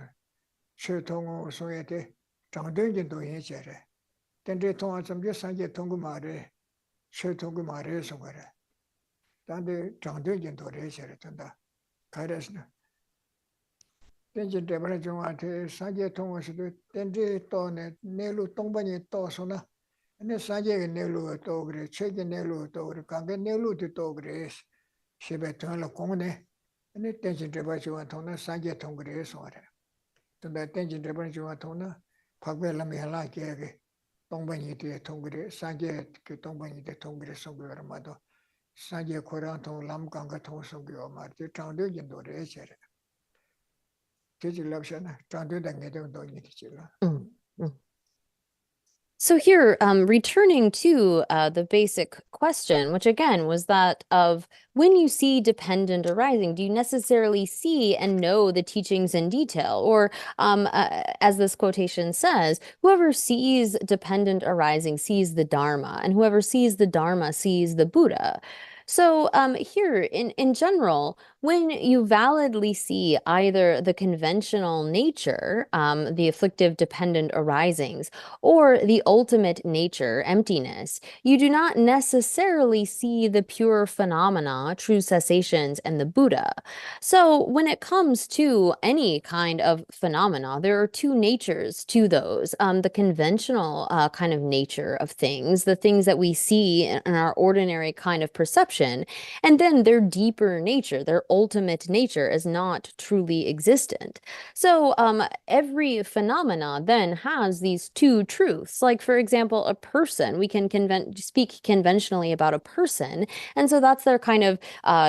Che tongo sonye te changdeng jin do yin che re. Tende tonga tsamje sanje tongu ma re, che tongu ma re songa re. Tande changdeng jin do re che re tanda. Kairas na. Tenje debra zhungwa te sanje tongo si do tende to ne nelu tongpa nye to so na. Ane sanje ke nelu to gre, che ke nelu to gre, kange nelu te to gre. Shebe tonga la kong ne. Ane tenje debra zhungwa tona sanje tongu re songa re. Tanda tenjin reban juwa tona, pakwe lami hala kaya ke tongpa nyi te tongkiri, sanje ke tongpa nyi te tongkiri songkiri wara mato, sanje korang tong lam kanga tong songkiri wara mato, te changdo jindo re chere. Teji labsha na, changdo da ngay tong do nyi te chila. So here, returning to the basic question, which again was that of when you see dependent arising, do you necessarily see and know the teachings in detail? Or as this quotation says, whoever sees dependent arising sees the Dharma, and whoever sees the Dharma sees the Buddha. So here, in general, when you validly see either the conventional nature, the afflictive dependent arisings, or the ultimate nature, emptiness, you do not necessarily see the pure phenomena, true cessations, and the Buddha. So when it comes to any kind of phenomena, there are two natures to those. The conventional kind of nature of things, the things that we see in our ordinary kind of perception, and then their deeper nature, their ultimate nature as not truly existent. So every phenomena then has these two truths. Like, for example, a person, we can speak conventionally about a person, and so that's their kind of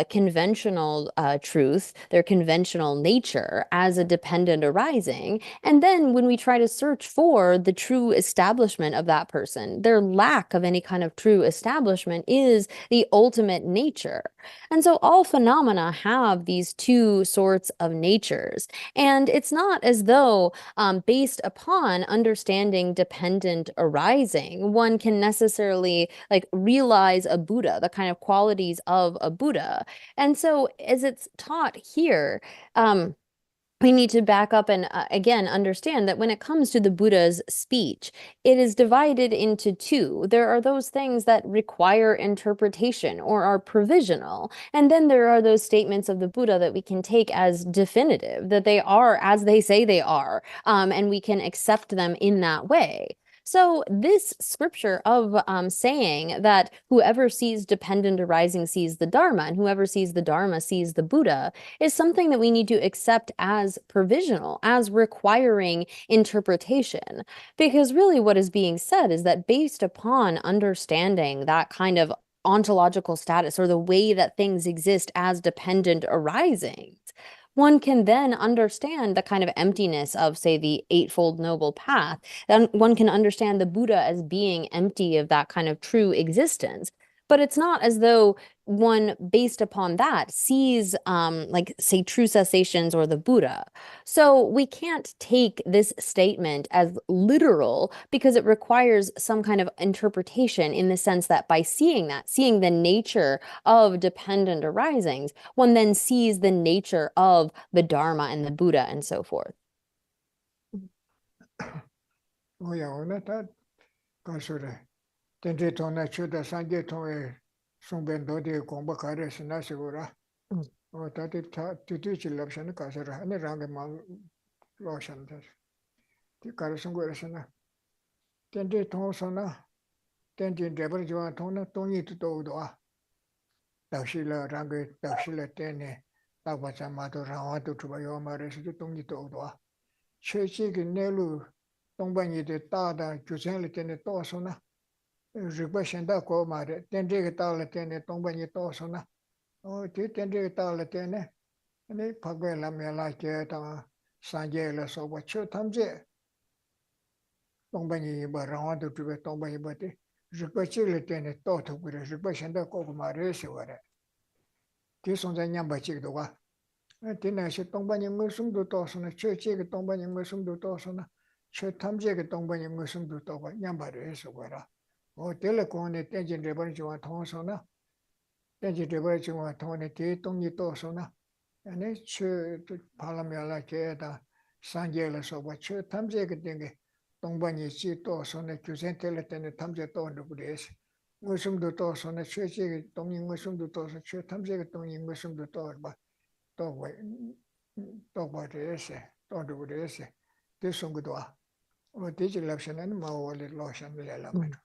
conventional truth, their conventional nature as a dependent arising. And then when we try to search for the true establishment of that person, their lack of any kind of true establishment is the ultimate nature. And so all phenomena have these two sorts of natures. And it's not as though, based upon understanding dependent arising, one can necessarily like realize a Buddha, the kind of qualities of a Buddha. And so as it's taught here, we need to back up and again understand that when it comes to the Buddha's speech, it is divided into two. There are those things that require interpretation or are provisional. And then there are those statements of the Buddha that we can take as definitive, that they are as they say they are, and we can accept them in that way. So this scripture of saying that whoever sees dependent arising sees the Dharma, and whoever sees the Dharma sees the Buddha, is something that we need to accept as provisional, as requiring interpretation. Because really what is being said is that based upon understanding that kind of ontological status or the way that things exist as dependent arisings, one can then understand the kind of emptiness of, say, the Eightfold Noble Path. Then one can understand the Buddha as being empty of that kind of true existence. But it's not as though one, based upon that, sees, like, say, true cessations or the Buddha. So we can't take this statement as literal because it requires some kind of interpretation in the sense that by seeing that, seeing the nature of dependent arisings, one then sees the nature of the Dharma and the Buddha and so forth. Oh yeah, that kasure. Tende tona chuda sanje tonge sungben do de gongba kare sina sigura. or that it to teach election, Kasara, and a rangaman lotion. The Karasangurasana. Then they Tonsona, then the Deborah Tona, Tony to Dodoa. Dashila Rangi, Dashila Tene, Tabachamato Rawato to Bayoma, Tony to Odoa. Churchy Nelu, Tombani de Tada, Jusenlit Tosona. Requestion da Comare, then dig it all at Tene, Tombani Tosona. Oh, then dig it all at Tene. And they Pagella me like it, Sanjela, so what should Tamje. Tombani Barawanto to be Tombani Bati. Requestion Tene, Toto with a requestion da Comare, this on the Yambachi doa. And then I said Tombani Musum do Tosona, Church, Tombani Musum do Tosona, Church Tamjek, Tombani Musum do Toba, Yambare, so where. Oh, telecon, attention, reversion, Tonsona. Tenji devotion wa tone te tongi to sona. And it's Palamela Keda, Sanjela so what chur tamjek dingy, Dongbani chi to sona, Cusentelet and the Tamja ton of this. Musum do to sona, church, Tonging Musum do to, chur tamjek tonging Musum do to, but dog what the essay, don't do the essay. This song good. Or digital election and my wallet lotion the element.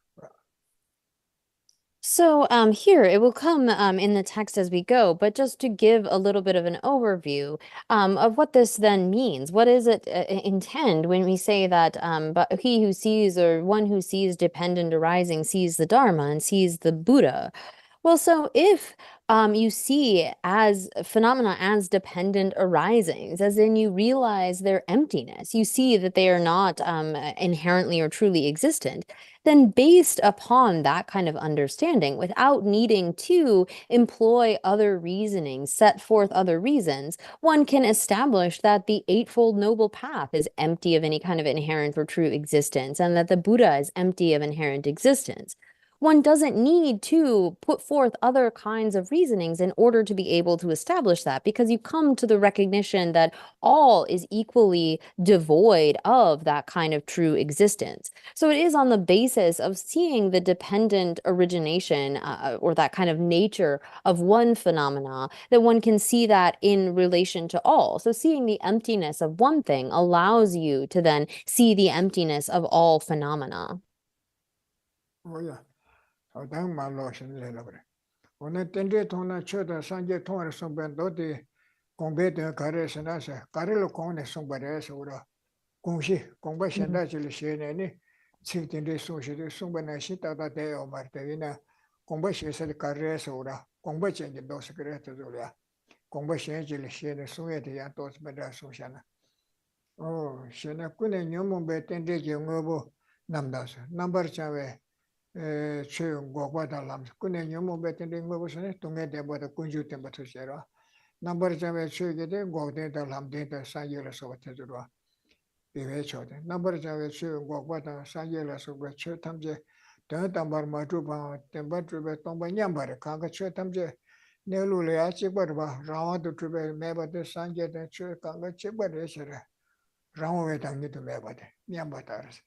So here it will come in the text as we go, but just to give a little bit of an overview of what this then means. What does it intend when we say that but he who sees or one who sees dependent arising sees the Dharma and sees the Buddha? Well, so if you see as phenomena as dependent arisings, as in you realize their emptiness, you see that they are not inherently or truly existent, then based upon that kind of understanding, without needing to employ other reasoning, set forth other reasons, one can establish that the Eightfold Noble Path is empty of any kind of inherent or true existence, and that the Buddha is empty of inherent existence. One doesn't need to put forth other kinds of reasonings in order to be able to establish that, because you come to the recognition that all is equally devoid of that kind of true existence. So it is on the basis of seeing the dependent origination or that kind of nature of one phenomena that one can see that in relation to all. So seeing the emptiness of one thing allows you to then see the emptiness of all phenomena. Oh, yeah. So then my lotion is elaborate. When I tended on a church, Sanje Tor, some Bendoti, Combet, Carres and Asa, Carelo Cone, somebody else, or Conshi, Combustion, actually, Shane, sitting this social, someone I sit out that day or Martina, Combustion said Carres or Combustion, those secrets, Combustion, Shane, Sueti, and those better Susana. Oh, Shana Kune, Newman, Betended, Young Namdas, number Chave. 최근 고과달람 군에 너무 betending 거보시네 동해대 보다 군주템 버터셔라 넘버 점에 최게대 고대달람 데이터 사이엘에서 버터들어 비회초대 넘버 점에 최근 고과다 사이엘에서 버터 탐제 더담bar 마주바 템버트베 동반냠바레 강가 최탐제 내루레 아치버바 라와도 트베 매버데 산제데 최 강가 치버레셔라 라와에 당기도 매버데 냠바다르스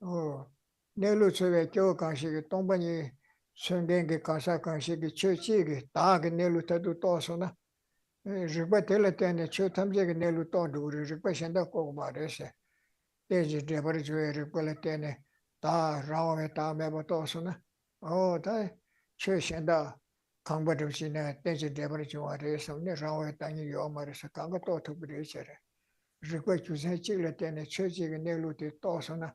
어 내로 저에 겨 강식이 동반이 생gen게 가사 강식이 최치기 다게 내로 타도 또서나 리바텔 때네 최 탐제게 내로 또도 우리 리바신다 꼭 말해서 대지 대버지 리바텔 때네 다 라오에 다 매버 또서나 다 최신다 강버듯이네 대지 대버지 와래서 네 라오에 땅이 요 말해서 강가 또 특별히셔래 리바 주세 찍을 때네 최지게 내로 또서나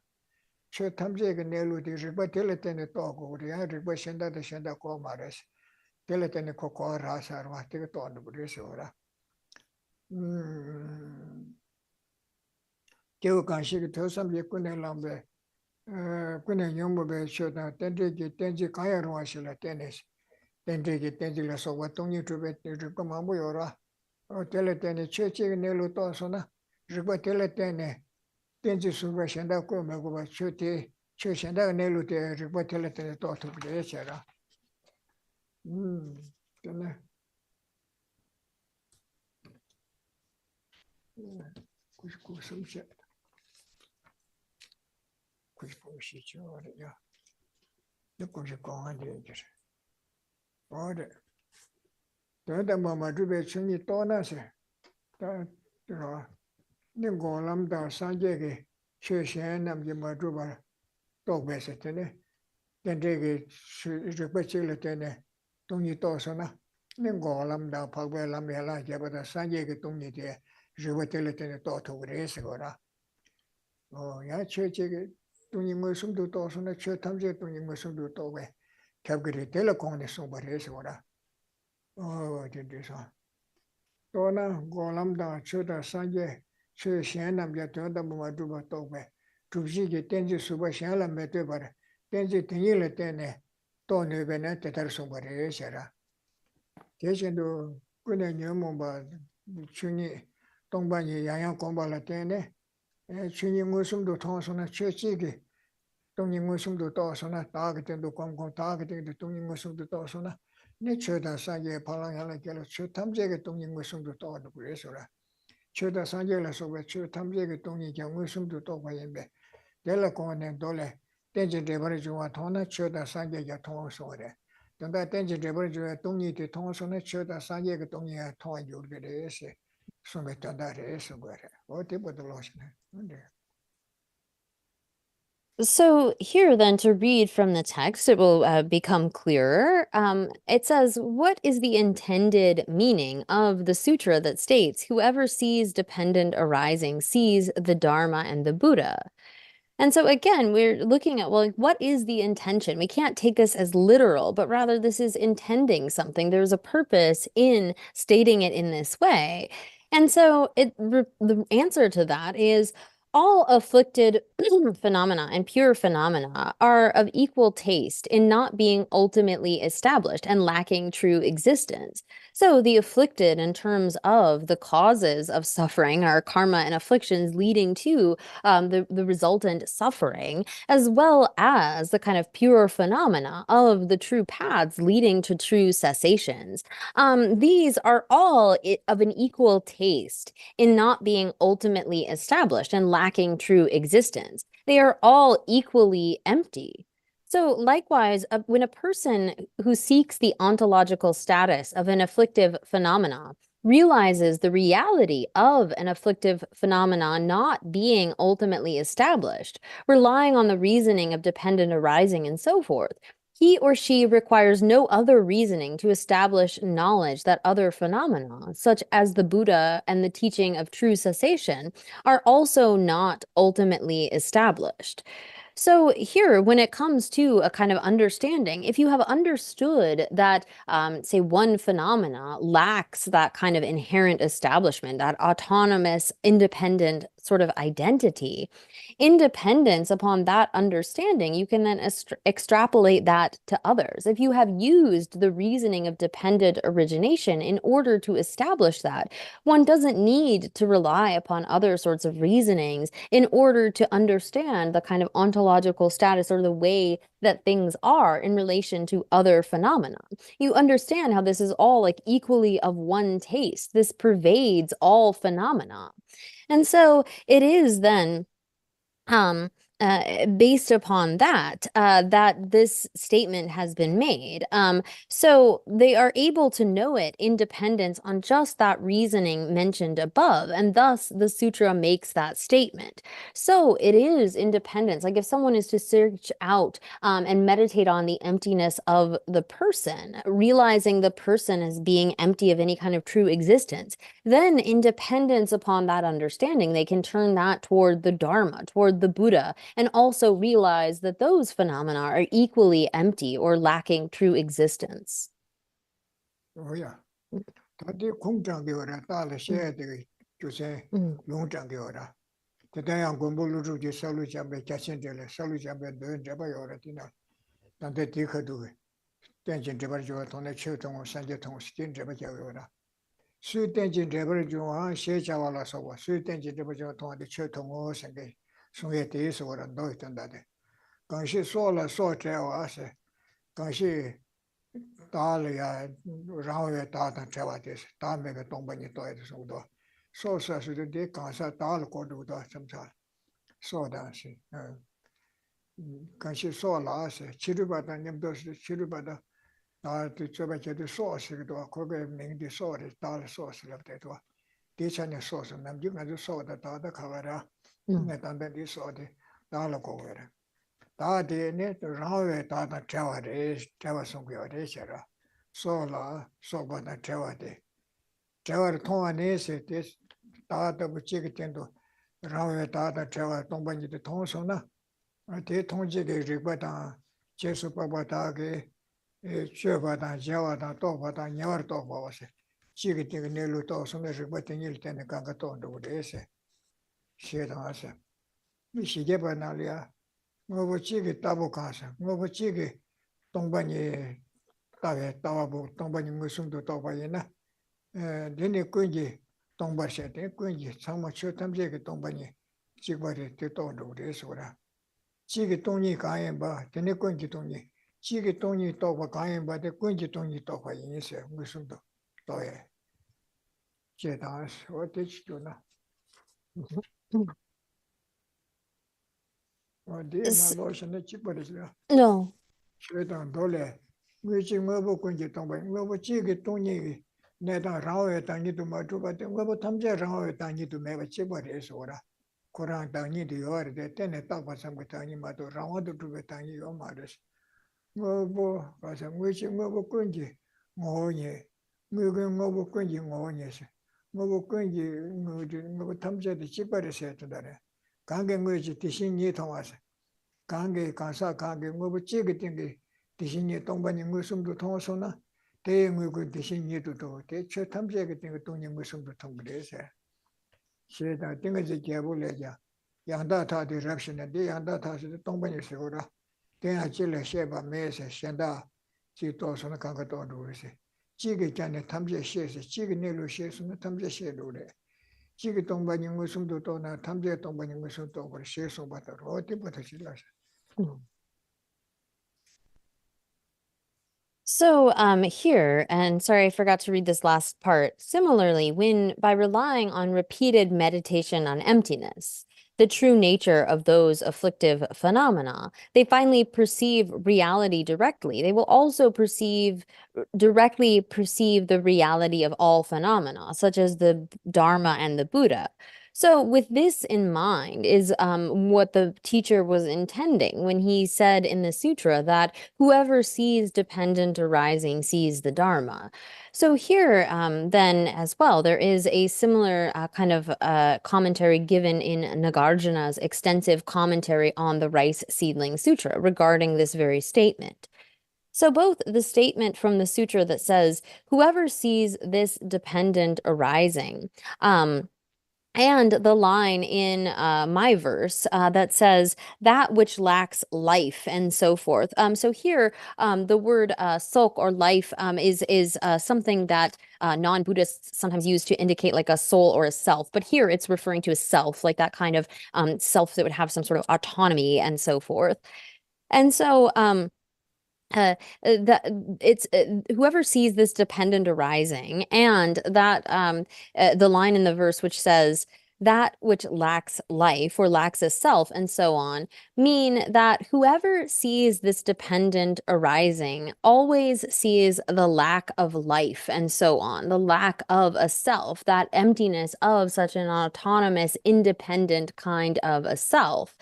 최 탐제가 내로디 리바 텔레테네 또고 우리 리바 신다데 신다 고 말해서 텔레테네 코코 라사로 왔다가 또 안도 그래서라 개우 간식이 더 삼제 꾸네람베 꾸네 용모베 쇼다 텐데기 텐지 가야로 하실라 테네스 텐데기 텐지라서 와통이 주베 리바 마모요라 텔레테네 최치가 내로 또서나 리바 텔레테네 tenzi suba shenda ko magoba chote cho shenda nelu te ribotele te to to de chera tene kush sumche kush poshi chore ya de kush ko ande jere ore Tanda mama drube chungi tona se. Ta ningo lamda sanje ge che shen nam ge ma druba tokbe se tene. Tende ge rikpa chile tene tongi toso na. Ningo lamda pakbe lam yala jabada sanje ge tongi te rikpa chile tene to togre se gora. Ya che ge tongi ngo sumdu toso na che tamze tongi ngo sumdu togbe. Kyabgiri tele kongde sumba re se gora. Tende sa. Tona golamda choda sanje che shenam ya tonda mama druba togbe trubji ge tenji suba shenla mete bar tenji tingile tene to nebe ne tetar sumba re shara kechendo kune nyomo ba chuni tongba ni yang komba la tene chuni ngusum thonsona chechi ge tongi ngusum tosona ta ge tendo kong ta ge tendo tongi ngusum tosona ne choda sanje palang hala kelo cho tamje ge tongi ngusum to no sora choda sanje la soba cho tamje ge tongi ge ngusum to yembe dela kone dole tenje debar juwa thona choda sanje ge thon sore tanda tenje debar juwa tongi te thon sona choda sanje ge tongi ge thon yur ge re se sombe tanda re so gore o te bodoloshne So here then to read from the text, it will become clearer. It says, what is the intended meaning of the sutra that states, whoever sees dependent arising sees the Dharma and the Buddha? And so again, we're looking at, well, what is the intention? We can't take this as literal, but rather this is intending something. There's a purpose in stating it in this way. And so the answer to that is all afflicted phenomena and pure phenomena are of equal taste in not being ultimately established and lacking true existence. So the afflicted in terms of the causes of suffering are karma and afflictions leading to the resultant suffering, as well as the kind of pure phenomena of the true paths leading to true cessations. These are all of an equal taste in not being ultimately established and lacking true existence. They are all equally empty. So likewise, when a person who seeks the ontological status of an afflictive phenomena realizes the reality of an afflictive phenomenon not being ultimately established, relying on the reasoning of dependent arising and so forth, he or she requires no other reasoning to establish knowledge that other phenomena, such as the Buddha and the teaching of true cessation, are also not ultimately established. So here, when it comes to a kind of understanding, if you have understood that, say, one phenomena lacks that kind of inherent establishment, that autonomous, independent sort of identity, independence upon that understanding, you can then extrapolate that to others. If you have used the reasoning of dependent origination in order to establish that, one doesn't need to rely upon other sorts of reasonings in order to understand the kind of ontological status or the way that things are in relation to other phenomena. You understand how this is all like equally of one taste. This pervades all phenomena. And so it is then based upon that, that this statement has been made. So they are able to know it in dependence on just that reasoning mentioned above, and thus the sutra makes that statement. So it is independence. Like if someone is to search out and meditate on the emptiness of the person, realizing the person as being empty of any kind of true existence, then in dependence upon that understanding, they can turn that toward the Dharma, toward the Buddha, and also realize that those phenomena are equally empty or lacking true existence. 오야 다들 공장되어라 딸을 셔야 되게 주세 용장되어라 대단한 공부를 주지 살로 잡에 자신들을 살로 잡에 너 잡아요라 디나 단대 디커도 땡진 잡아 줘 돈에 최종 산재 통 시킨 잡아 줘요라 수 땡진 잡아 줘 셔 잡아라서 수 땡진 잡아 줘 돈에 최종 생계 송에 대해서 오라 너 있던다데 당시 소라 소태와세 당시 다리야 라오에 다다 잡아대서 다음에 동반이 또 해서 정도 소사스도 대 가사 다를 거도다 점차 소다시 간시 소라세 치료받아 님도 치료받아 다 저번에도 소스도 거기에 명디 소리 다 소스를 때도 대찬의 소스 남중간도 소다 다다 가봐라 내 담배디 소디 다로 거기에 다디네 라웨 다다 자와레 자와송교레 셔라 소라 소바다 자와데 자와를 통하네세 데 다다 붙이게 된도 라웨 다다 자와 동반지도 통소나 대통지게 리바다 제수바바다게 쉐바다 자와다 또바다 냐르 또바와세 지게 되게 내로 또 손에 리바된 일 때문에 간가 또 그래세 시에다서 미시게바나리아 뭐 지게 따보 가서 뭐 지게 동반이 따게 따와보 동반이 무슨도 또바이나 내내 끈지 동바세 때 끈지 상마 처탐제게 동반이 지바리 때또 그래서라 지게 동이 가연 봐 내내 끈지 동이 지게 동이 또바 가연 봐데 끈지 동이 또바 인세 무슨도 또에 제다스 어디지도나 어디에 말로서는 지버리죠 No. 최단 돌에 위치 뭐고 군지 동바 뭐고 지게 동이 내가 라오에 당니도 마주바데 뭐고 탐제 라오에 당니도 매가 지버리서 오라 고랑 당니도 요르데 때네 딱 봐서 당니 마도 라오도 두베 당니 요 말스 뭐뭐 가서 위치 뭐고 군지 뭐니 뭐고 군지 뭐니서 뭐고 군지 뭐고 탐제도 지버리서 했다래 강경 뭐지 대신이 통화서 강게 가사 강게 뭐고 지게 된게 대신이 동반이 무슨도 통해서나 대응의 그 대신이도 대체 탐지하게 된거 동이 무슨도 통그래서 시에다 등에서 개불래자 양다타 디렉션에 양다타서 동반이 세고라 대야질래 셰바 메세 현다 지도서는 강가도 누르세 지게 전에 탐지 시에서 지게 내로 시에서는 탐지 시에로래 지게 동반이 무슨도 또나 탐지 동반이 무슨도 그래 시에서 받아로 어디부터 질러서 So here, and sorry, I forgot to read this last part. Similarly, when by relying on repeated meditation on emptiness, the true nature of those afflictive phenomena, they finally perceive reality directly. They will also directly perceive the reality of all phenomena, such as the Dharma and the Buddha. So with this in mind is what the teacher was intending when he said in the sutra that whoever sees dependent arising sees the Dharma. So here then as well, there is a similar kind of commentary given in Nagarjuna's extensive commentary on the Rice Seedling Sutra regarding this very statement. So both the statement from the sutra that says, whoever sees this dependent arising, and the line in my verse that says that which lacks life and so forth. So here, the word sok or life is something that non-Buddhists sometimes use to indicate like a soul or a self. But here it's referring to a self, like that kind of self that would have some sort of autonomy and so forth. And so it's whoever sees this dependent arising, and that the line in the verse which says that which lacks life or lacks a self and so on, mean that whoever sees this dependent arising always sees the lack of life and so on, the lack of a self, that emptiness of such an autonomous, independent kind of a self.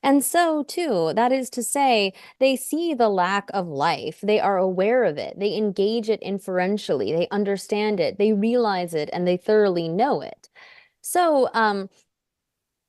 And so, too, that is to say, they see the lack of life, they are aware of it, they engage it inferentially, they understand it, they realize it, and they thoroughly know it. So,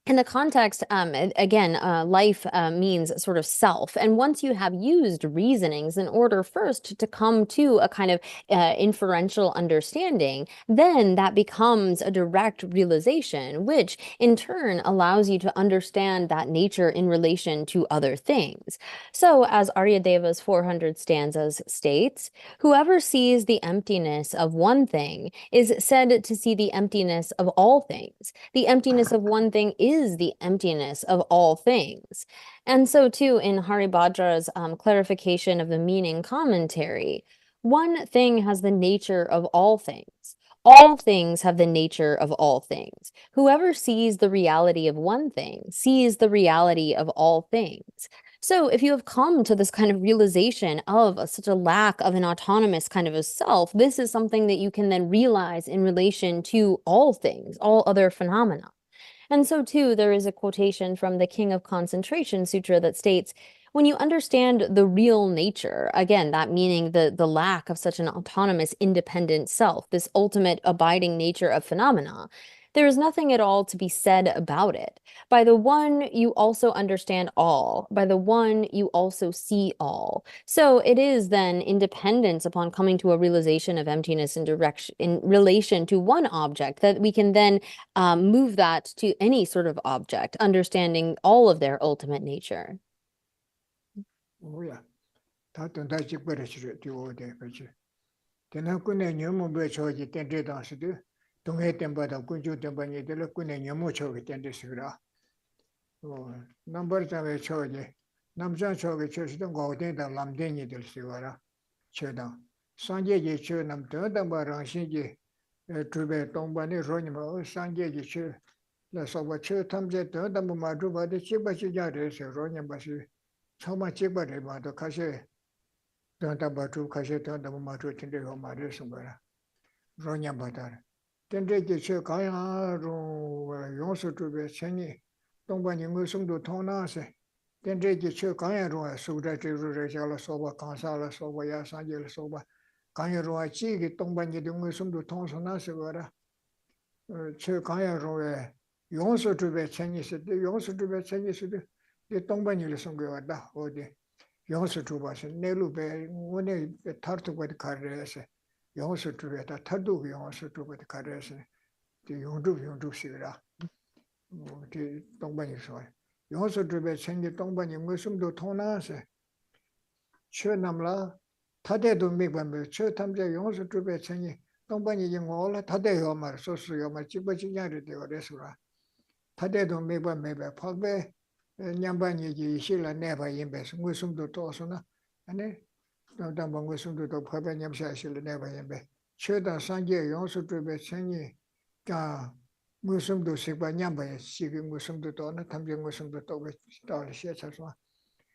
in the context, again, life means sort of self. And once you have used reasonings in order first to come to a kind of inferential understanding, then that becomes a direct realization, which in turn allows you to understand that nature in relation to other things. So as Aryadeva's 400 stanzas states, whoever sees the emptiness of one thing is said to see the emptiness of all things. The emptiness of one thing is the emptiness of all things. And so too in Haribhadra's clarification of the meaning commentary, one thing has the nature of all things. All things have the nature of all things. Whoever sees the reality of one thing sees the reality of all things. So if you have come to this kind of realization of such a lack of an autonomous kind of a self, this is something that you can then realize in relation to all things, all other phenomena. And so too, there is a quotation from the King of Concentration Sutra that states, when you understand the real nature, again, that meaning the lack of such an autonomous, independent self, this ultimate abiding nature of phenomena, there is nothing at all to be said about it. By the one, you also understand all. By the one, you also see all. So it is then independence upon coming to a realization of emptiness in relation to one object that we can then move that to any sort of object, understanding all of their ultimate nature. 오야 다든 다시 버리시려 뒤오데 버지 되나 군에 녀무 배 저기 텐데 당시도 동해 템바다 군주 템바니들 군에 녀무 저기 텐데시라 넘버 잡에 저기 남자 저기 저시던 거대다 남대니들 시와라 저다 상계지 저 남더다 바랑시지 주베 동반이 로니마 상계지 저 나서바 저 탐제 더다 뭐 마주바데 치바치자레서 로니마시 처마 찍바레 마도 가세 더다 바주 가세 더다 뭐 마주 tindeho 마레서 거라 로니마다 텐데지 저 가야로 용서 주베 천이 동반이 무슨도 통나세 텐데지 저 가야로 수다지로 자라 소바 간사라 소바 야산질 소바 가야로 지기 동반이 무슨도 통서나세 거라 저 가야로에 용서 주베 천이스 용서 주베 천이스 이 동반이를 선거하다 어디 용서 주바서 내루베 오늘 타르트고드 카르에서 용서 주베다 타도 용서 주베다 카르에서 이 용주시라 이 동반이서 용서 주베 천이 동반이 무슨도 통나서 최남라 타대도 미반베 최 탐제 용서 주베 천이 동반이 영어라 타대요 말 소수요 말 집어지냐를 되어래서라 타대도 매번 파베 냠반이지 실라 내바 임베스 무슨도 또서나 아니 또다 무슨도 또 파베 냠샤실라 내바 임베 최다 상계 용수 주베 천이 가 무슨도 식바 냠바에 시기 무슨도 또나 탐정 무슨도 또 또 시에서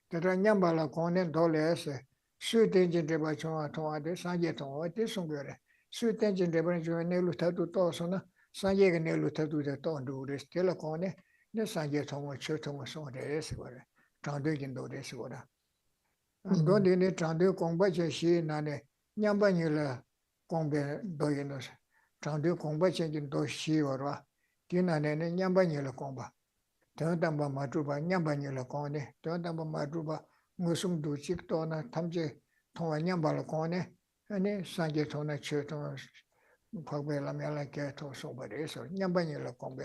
대라 냠발라 고nen 돌레스 수된진 데바 좋아 통하데 상계 통하데 송거래 수된진 데바 좋아 내루 타도 또서나 상계가 내루 타도 또 누르 스텔라 고네 내 상계 통화 처통화 송데 스거래 장대진도데 스거라 안도네 장대 공부제시 나네 냠반이라 공부 도인도스 장대 공부제진도 시거라 디나네 냠반이라 공부 더담바 마주바 냠반이라 공네 더담바 마주바 무슨도 직도나 탐제 통화 냠발라 공네 아니 상계 통화 처통화 박배라면라 개토 소버에서 냠반이라 공부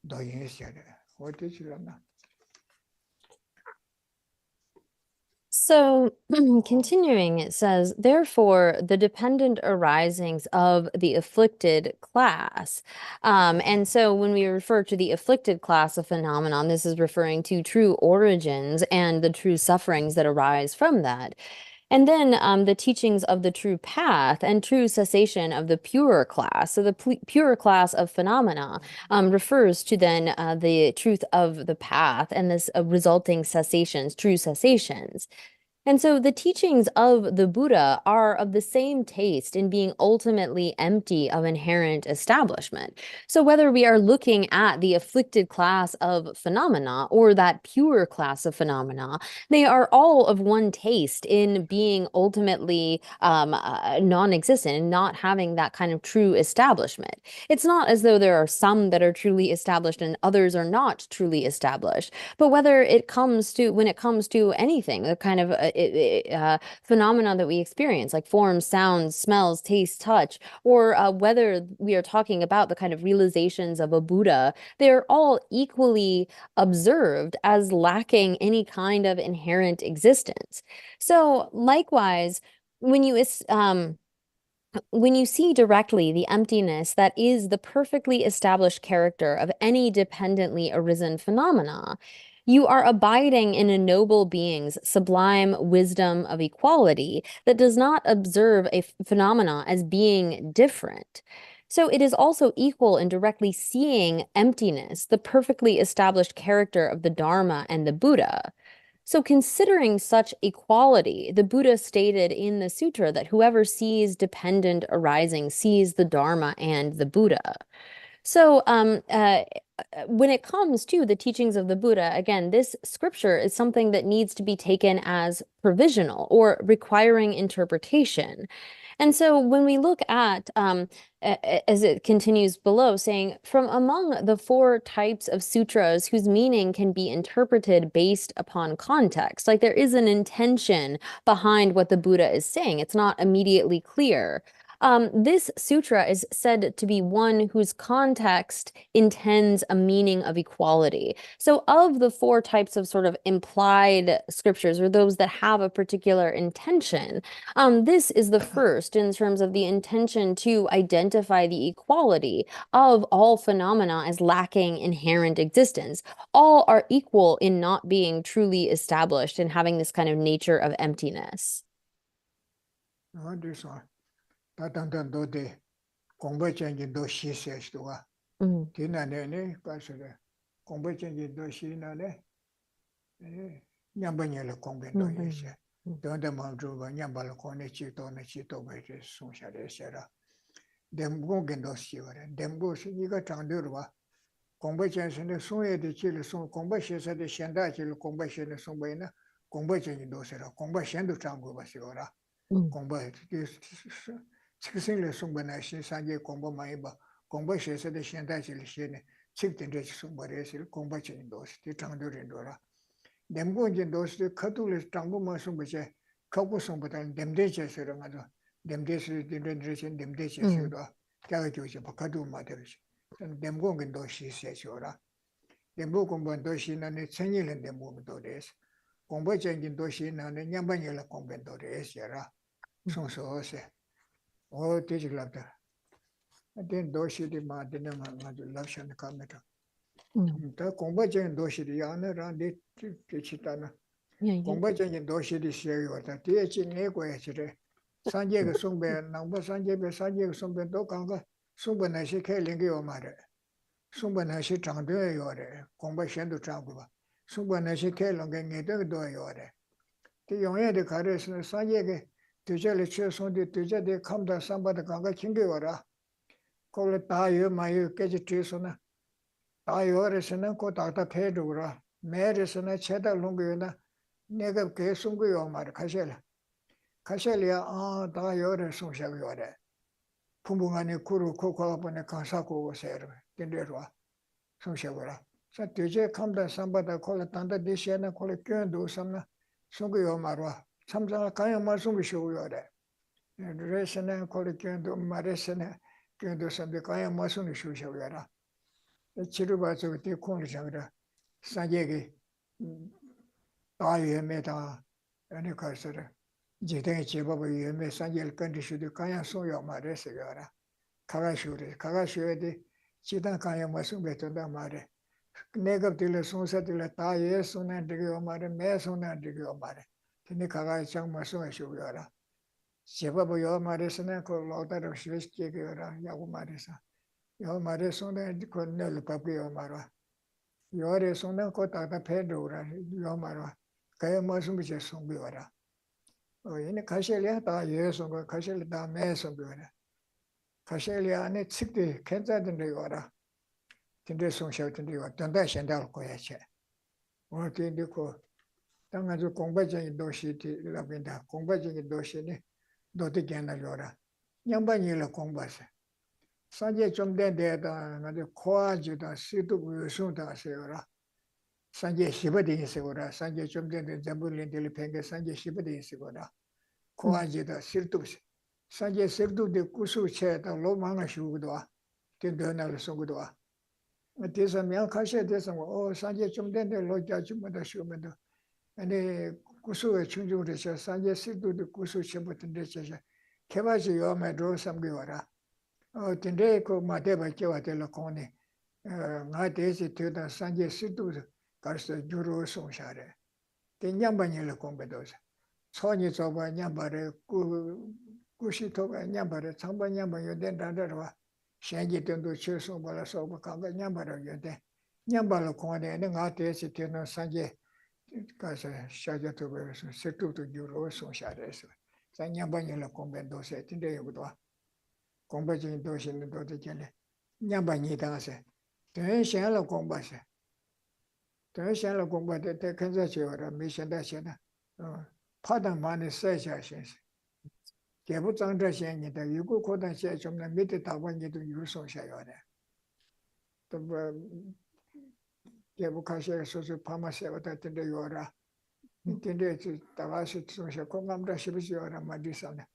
도인시야데 어디지라나 So, continuing, it says, therefore, the dependent arisings of the afflicted class. And so, when we refer to the afflicted class of phenomenon, this is referring to true origins and the true sufferings that arise from that. And then the teachings of the true path and true cessation of the pure class. So the pure class of phenomena refers to then the truth of the path and this resulting cessations, true cessations. And so the teachings of the Buddha are of the same taste in being ultimately empty of inherent establishment. So whether we are looking at the afflicted class of phenomena or that pure class of phenomena, they are all of one taste in being ultimately non-existent and not having that kind of true establishment. It's not as though there are some that are truly established and others are not truly established, but whether it comes to, when it comes to anything, the kind of phenomena that we experience, like forms, sounds, smells, taste, touch, or whether we are talking about the kind of realizations of a Buddha, they're all equally observed as lacking any kind of inherent existence. So likewise, when you see directly the emptiness that is the perfectly established character of any dependently arisen phenomena, you are abiding in a noble being's sublime wisdom of equality that does not observe a phenomena as being different. So it is also equal in directly seeing emptiness, the perfectly established character of the Dharma and the Buddha. So considering such equality, the Buddha stated in the sutra that whoever sees dependent arising sees the Dharma and the Buddha. So when it comes to the teachings of the Buddha, again, this scripture is something that needs to be taken as provisional or requiring interpretation. And so when we look at, as it continues below, saying, from among the 4 types of sutras whose meaning can be interpreted based upon context, like there is an intention behind what the Buddha is saying. It's not immediately clear. This sutra is said to be one whose context intends a meaning of equality. So of the 4 types of sort of implied scriptures, or those that have a particular intention, this is the first in terms of the intention to identify the equality of all phenomena as lacking inherent existence. All are equal in not being truly established and having this kind of nature of emptiness. 가서 샤자토베서 세토도 유로 송샤레서 자냐바니라 공변도세 tindeyodo 공부진 도시는 도대체네 냐바니 당세 대샤라 공부세 대샤라 공부데 대컨자지어라 미션다시나 파단만의 세샤신스 개부장자신이다 유고 고단시에 좀나 밑에 다반이도 유송샤요네 또 개부카시에 소소 파마세보다 tindeyo라 tin데 다와시 소샤 공감다 싶으시오라 마디사네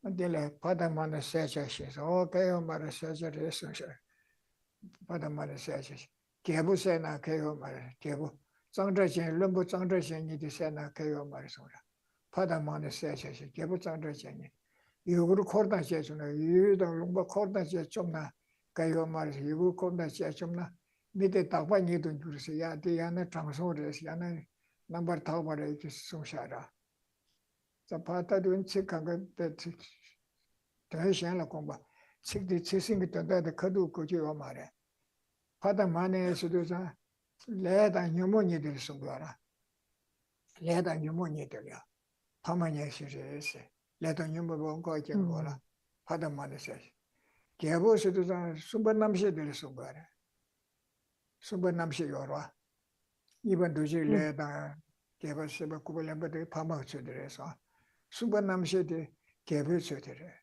Dile padamana secha o keo mara secha resuncha padamana secha kebu sena keo mara kebu zangzhen lumbu zangzhen ni de sena keo mara sura padamana secha kebu zangzhen ni yuguru kordan secha yuda lumbu kordan secha 좀나 keo mara yuguru kordan secha 좀나 밑에 딱반이 돈 주르세 야 대야나 장소레스 야나 넘버 타버레 송샤라 자파타든 책한가 대시한라 공부 책디 책생기 때다 거두 거지와 말해 바다 만에서도 자 레다 유모니들 송거라 레다 유모니들이야 파마냐 시제스 레다 유모본 거지 거라 바다 만에서 개보서도 자 순번남시들 송거라 순번남시 요라 이번 도시 레다 개보서가 구불렘버들 파마쳐들에서 순번남시들 개보서들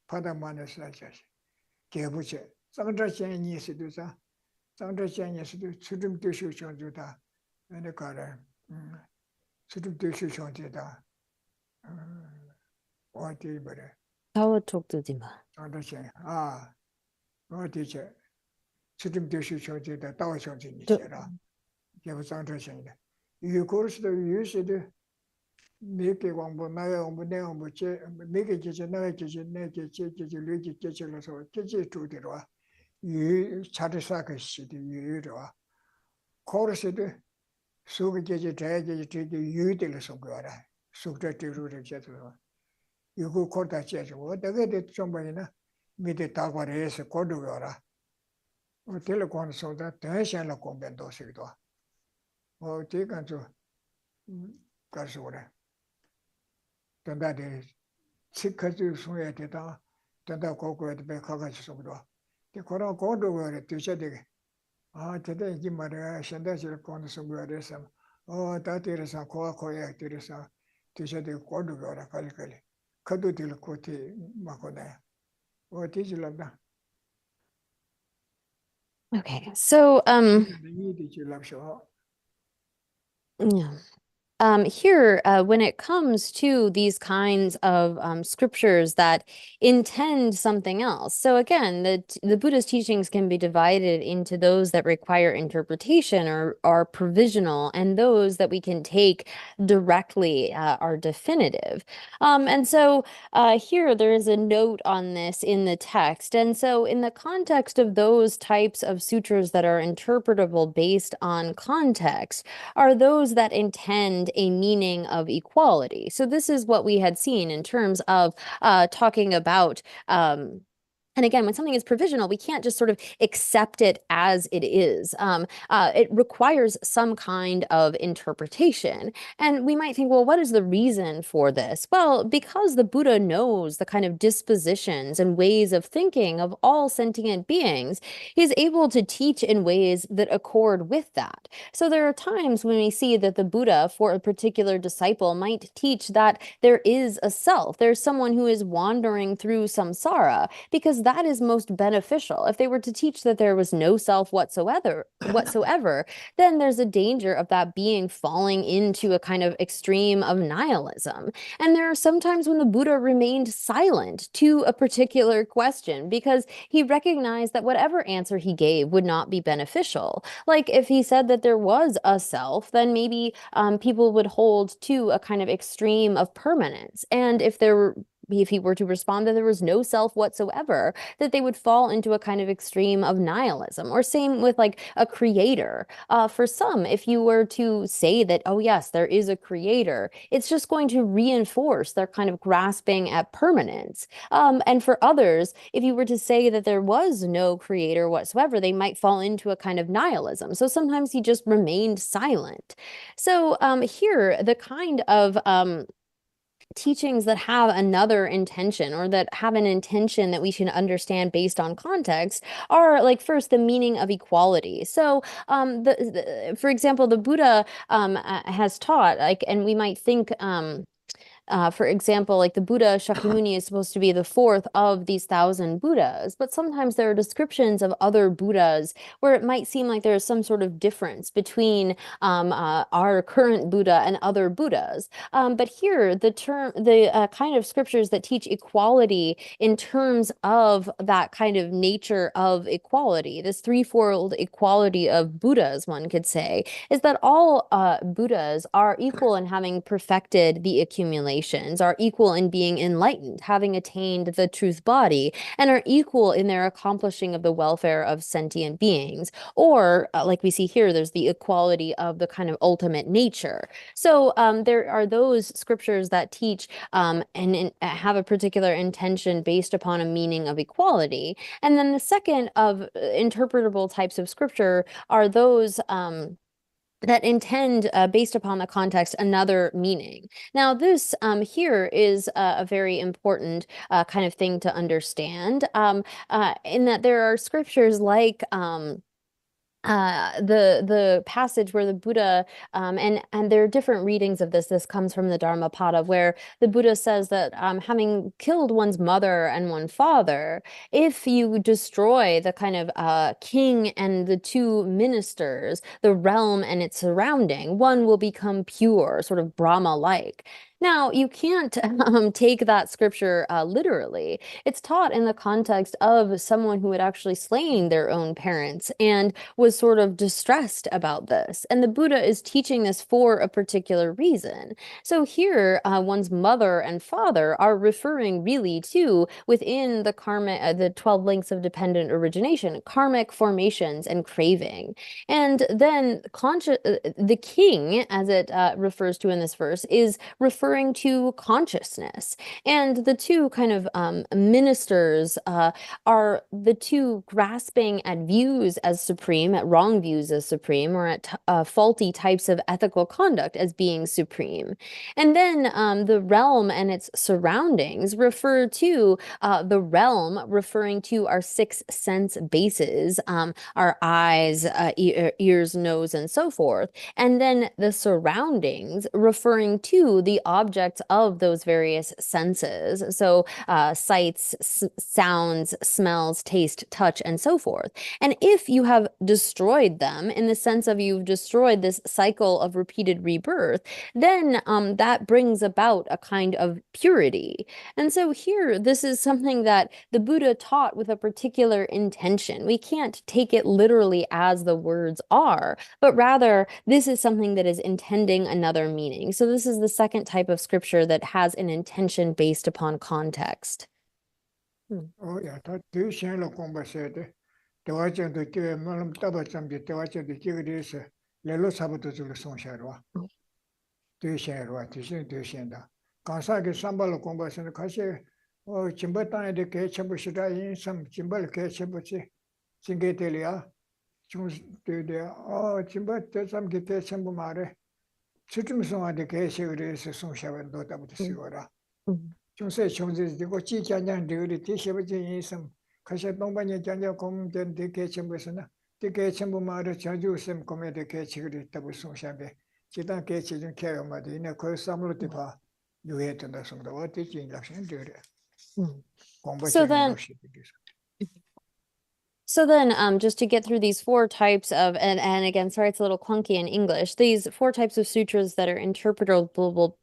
파다만에서 자시 개부체 장자전이스도자 장자전이스도 수dum되시 정도다 근데 가라 수dum되시 정도다 어디 버려 타워톡드지마. 장자전 어디체 수dum되시 정도다 다워 정도니라 개부 장자전이다 유고르스도 유시도 메게 광고 나야 공부 내가 뭐지 메게 제제 나야 제제 내게 제제 르지 제제라서 제제 주대로 유 차르사가 시디 유로 코르스도 수그 제제 제제 제제 유들에서 거라 수그 제주를 제대로 유고 코다 제죠 어떻게 좀 보이나 밑에 다과래에서 고르거라 텔레콘소다 대신에 공변도 시기도 제가 좀 가서 그래 전다데 치카주 소야 되다 전다 고고에 배 가가지 속도 그 그런 고도를 되셔되게 되다 이제 말이야 현대식 거는 속도에서 다들에서 고고에 들어서 되셔되게 고도가 갈갈이 그도 될 것이 막거나 어디질랍다 Okay, so 이디질랍쇼 yeah. Here, when it comes to these kinds of scriptures that intend something else. So again, the Buddha's teachings can be divided into those that require interpretation or are provisional, and those that we can take directly are definitive. And so here there is a note on this in the text. And so in the context of those types of sutras that are interpretable based on context, are those that intend a meaning of equality. So this is what we had seen in terms of talking about and again, when something is provisional, we can't just sort of accept it as it is. It requires some kind of interpretation. And we might think, well, what is the reason for this? Well, because the Buddha knows the kind of dispositions and ways of thinking of all sentient beings, he's able to teach in ways that accord with that. So there are times when we see that the Buddha, for a particular disciple, might teach that there is a self. There's someone who is wandering through samsara, because that is most beneficial. If they were to teach that there was no self whatsoever, then there's a danger of that being falling into a kind of extreme of nihilism. And there are some times when the Buddha remained silent to a particular question because he recognized that whatever answer he gave would not be beneficial. Like if he said that there was a self, then maybe people would hold to a kind of extreme of permanence. And if there if he were to respond that there was no self whatsoever, that they would fall into a kind of extreme of nihilism. Or same with like a creator. For some, if you were to say that, oh yes, there is a creator, it's just going to reinforce their kind of grasping at permanence. And for others, if you were to say that there was no creator whatsoever, they might fall into a kind of nihilism. So sometimes he just remained silent. So here, the kind of teachings that have another intention, or that have an intention that we should understand based on context, are like, first, the meaning of equality. So for example, the Buddha has taught, like, and we might think for example, like the Buddha Shakyamuni is supposed to be the fourth of these 1,000 Buddhas, but sometimes there are descriptions of other Buddhas where it might seem like there's some sort of difference between our current Buddha and other Buddhas. But here, the kind of scriptures that teach equality in terms of that kind of nature of equality, this threefold equality of Buddhas, one could say, is that all Buddhas are equal in having perfected the accumulation, are equal in being enlightened, having attained the truth body, and are equal in their accomplishing of the welfare of sentient beings. Or, like we see here, there's the equality of the kind of ultimate nature. So there are those scriptures that teach and have a particular intention based upon a meaning of equality. And then the second of interpretable types of scripture are those that intend, based upon the context, another meaning. Now, this here is a very important kind of thing to understand, in that there are scriptures like the passage where the Buddha, and there are different readings of this. This comes from the Dharmapada, where the Buddha says that having killed one's mother and one father, if you destroy the kind of king and the two ministers, the realm and its surrounding, one will become pure, sort of Brahma-like. Now, you can't take that scripture literally. It's taught in the context of someone who had actually slain their own parents and was sort of distressed about this. And the Buddha is teaching this for a particular reason. So here, one's mother and father are referring really to, within the karmic, the 12 links of dependent origination, karmic formations and craving. And then the king, as it refers to in this verse, is referring to consciousness. And the two kind of ministers are the two grasping at views as supreme, at wrong views as supreme, or at faulty types of ethical conduct as being supreme. And then the realm and its surroundings refer to the realm referring to our 6 sense bases, our eyes, ears, nose, and so forth. And then the surroundings referring to the objects of those various senses. So sights, sounds, smells, taste, touch, and so forth. And if you have destroyed them, in the sense of you've destroyed this cycle of repeated rebirth, then that brings about a kind of purity. And so here, this is something that the Buddha taught with a particular intention. We can't take it literally as the words are, but rather this is something that is intending another meaning. So this is the second type of scripture that has an intention based upon context. Oh yeah, that do share lo komba said. The watching the malam tabacham the watching the chigris, lelo sabato to the son sharwa. Do share what is in do shenda. Kansaki sambal komba and Kashi, oh Chimbata the Kachabushida in some Chimbal Kachabuchi, Chingetelia, Chums to the oh Chimbat, some get Chambumare. Chitumson the Kashi son shavan dota with the Sigora. Chunse Chunses, the Gochi Janjan, the Tishabaji, some Kasha Bombanya Janja come then the Kachambusana, the Kachambumara, Chajusem come the Kachi Tabuson Shabe, Chitan Kachi and Karamadi, in a course some Lutipa, you hate on the song, the what teaching action do it. So then, just to get through these 4 types of, and again, sorry, it's a little clunky in English, these 4 types of sutras that are interpretable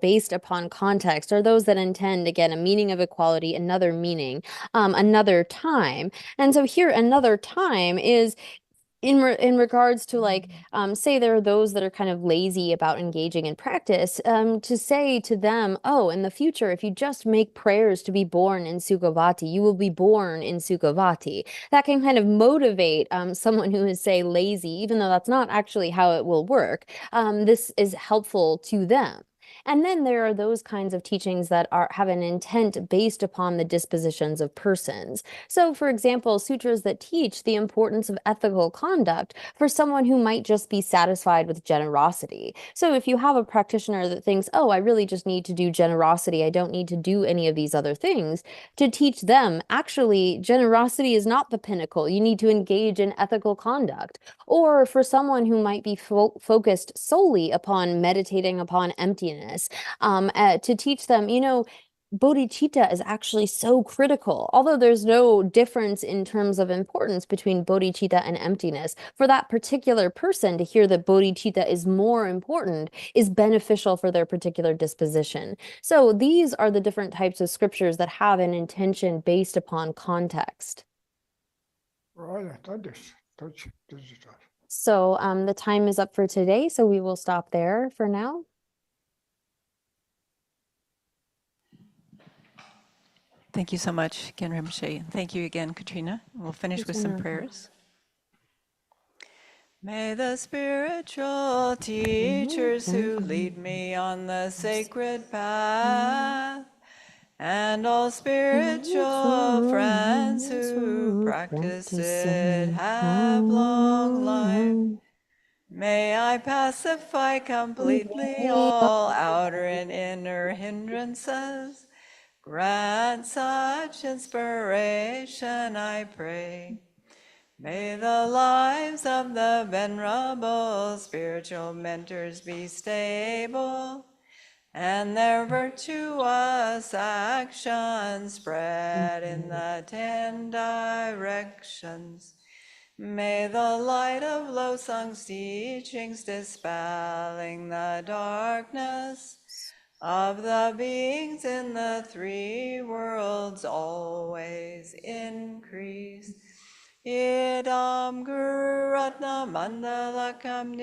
based upon context are those that intend, again, a meaning of equality, another meaning, another time. And so here, another time is in regards to like, say there are those that are kind of lazy about engaging in practice, to say to them, oh, in the future, if you just make prayers to be born in Sukhavati, you will be born in Sukhavati. That can kind of motivate someone who is, say, lazy, even though that's not actually how it will work. This is helpful to them. And then there are those kinds of teachings that have an intent based upon the dispositions of persons. So, for example, sutras that teach the importance of ethical conduct for someone who might just be satisfied with generosity. So if you have a practitioner that thinks, oh, I really just need to do generosity, I don't need to do any of these other things, to teach them, actually, generosity is not the pinnacle. You need to engage in ethical conduct. Or for someone who might be focused solely upon meditating upon emptiness, to teach them, bodhicitta is actually so critical. Although there's no difference in terms of importance between bodhicitta and emptiness, for that particular person to hear that bodhicitta is more important is beneficial for their particular disposition. So these are the different types of scriptures that have an intention based upon context. So the time is up for today, so we will stop there for now. Thank you so much, Gen Rinpoche. Thank you again, Katrina. We'll finish with some prayers. May the spiritual teachers who lead me on the sacred path, and all spiritual friends who practice it, have long life. May I pacify completely all outer and inner hindrances. Grant such inspiration, I pray. May the lives of the venerable spiritual mentors be stable, and their virtuous actions spread in the 10 directions. May the light of Losang's teachings dispelling the darkness of the beings in the 3 worlds always increase. Idam Guru Ratna Mandalakam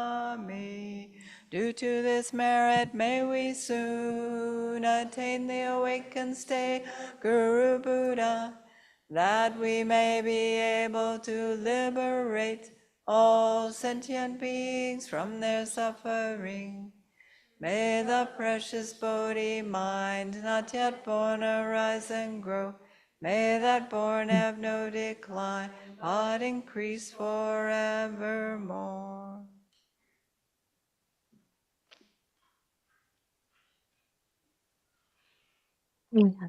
Niyatayami. Due to this merit, may we soon attain the awakened state, Guru Buddha, that we may be able to liberate all sentient beings from their suffering. May the precious Bodhi mind not yet born arise and grow. May that born have no decline, but increase forevermore. Yeah,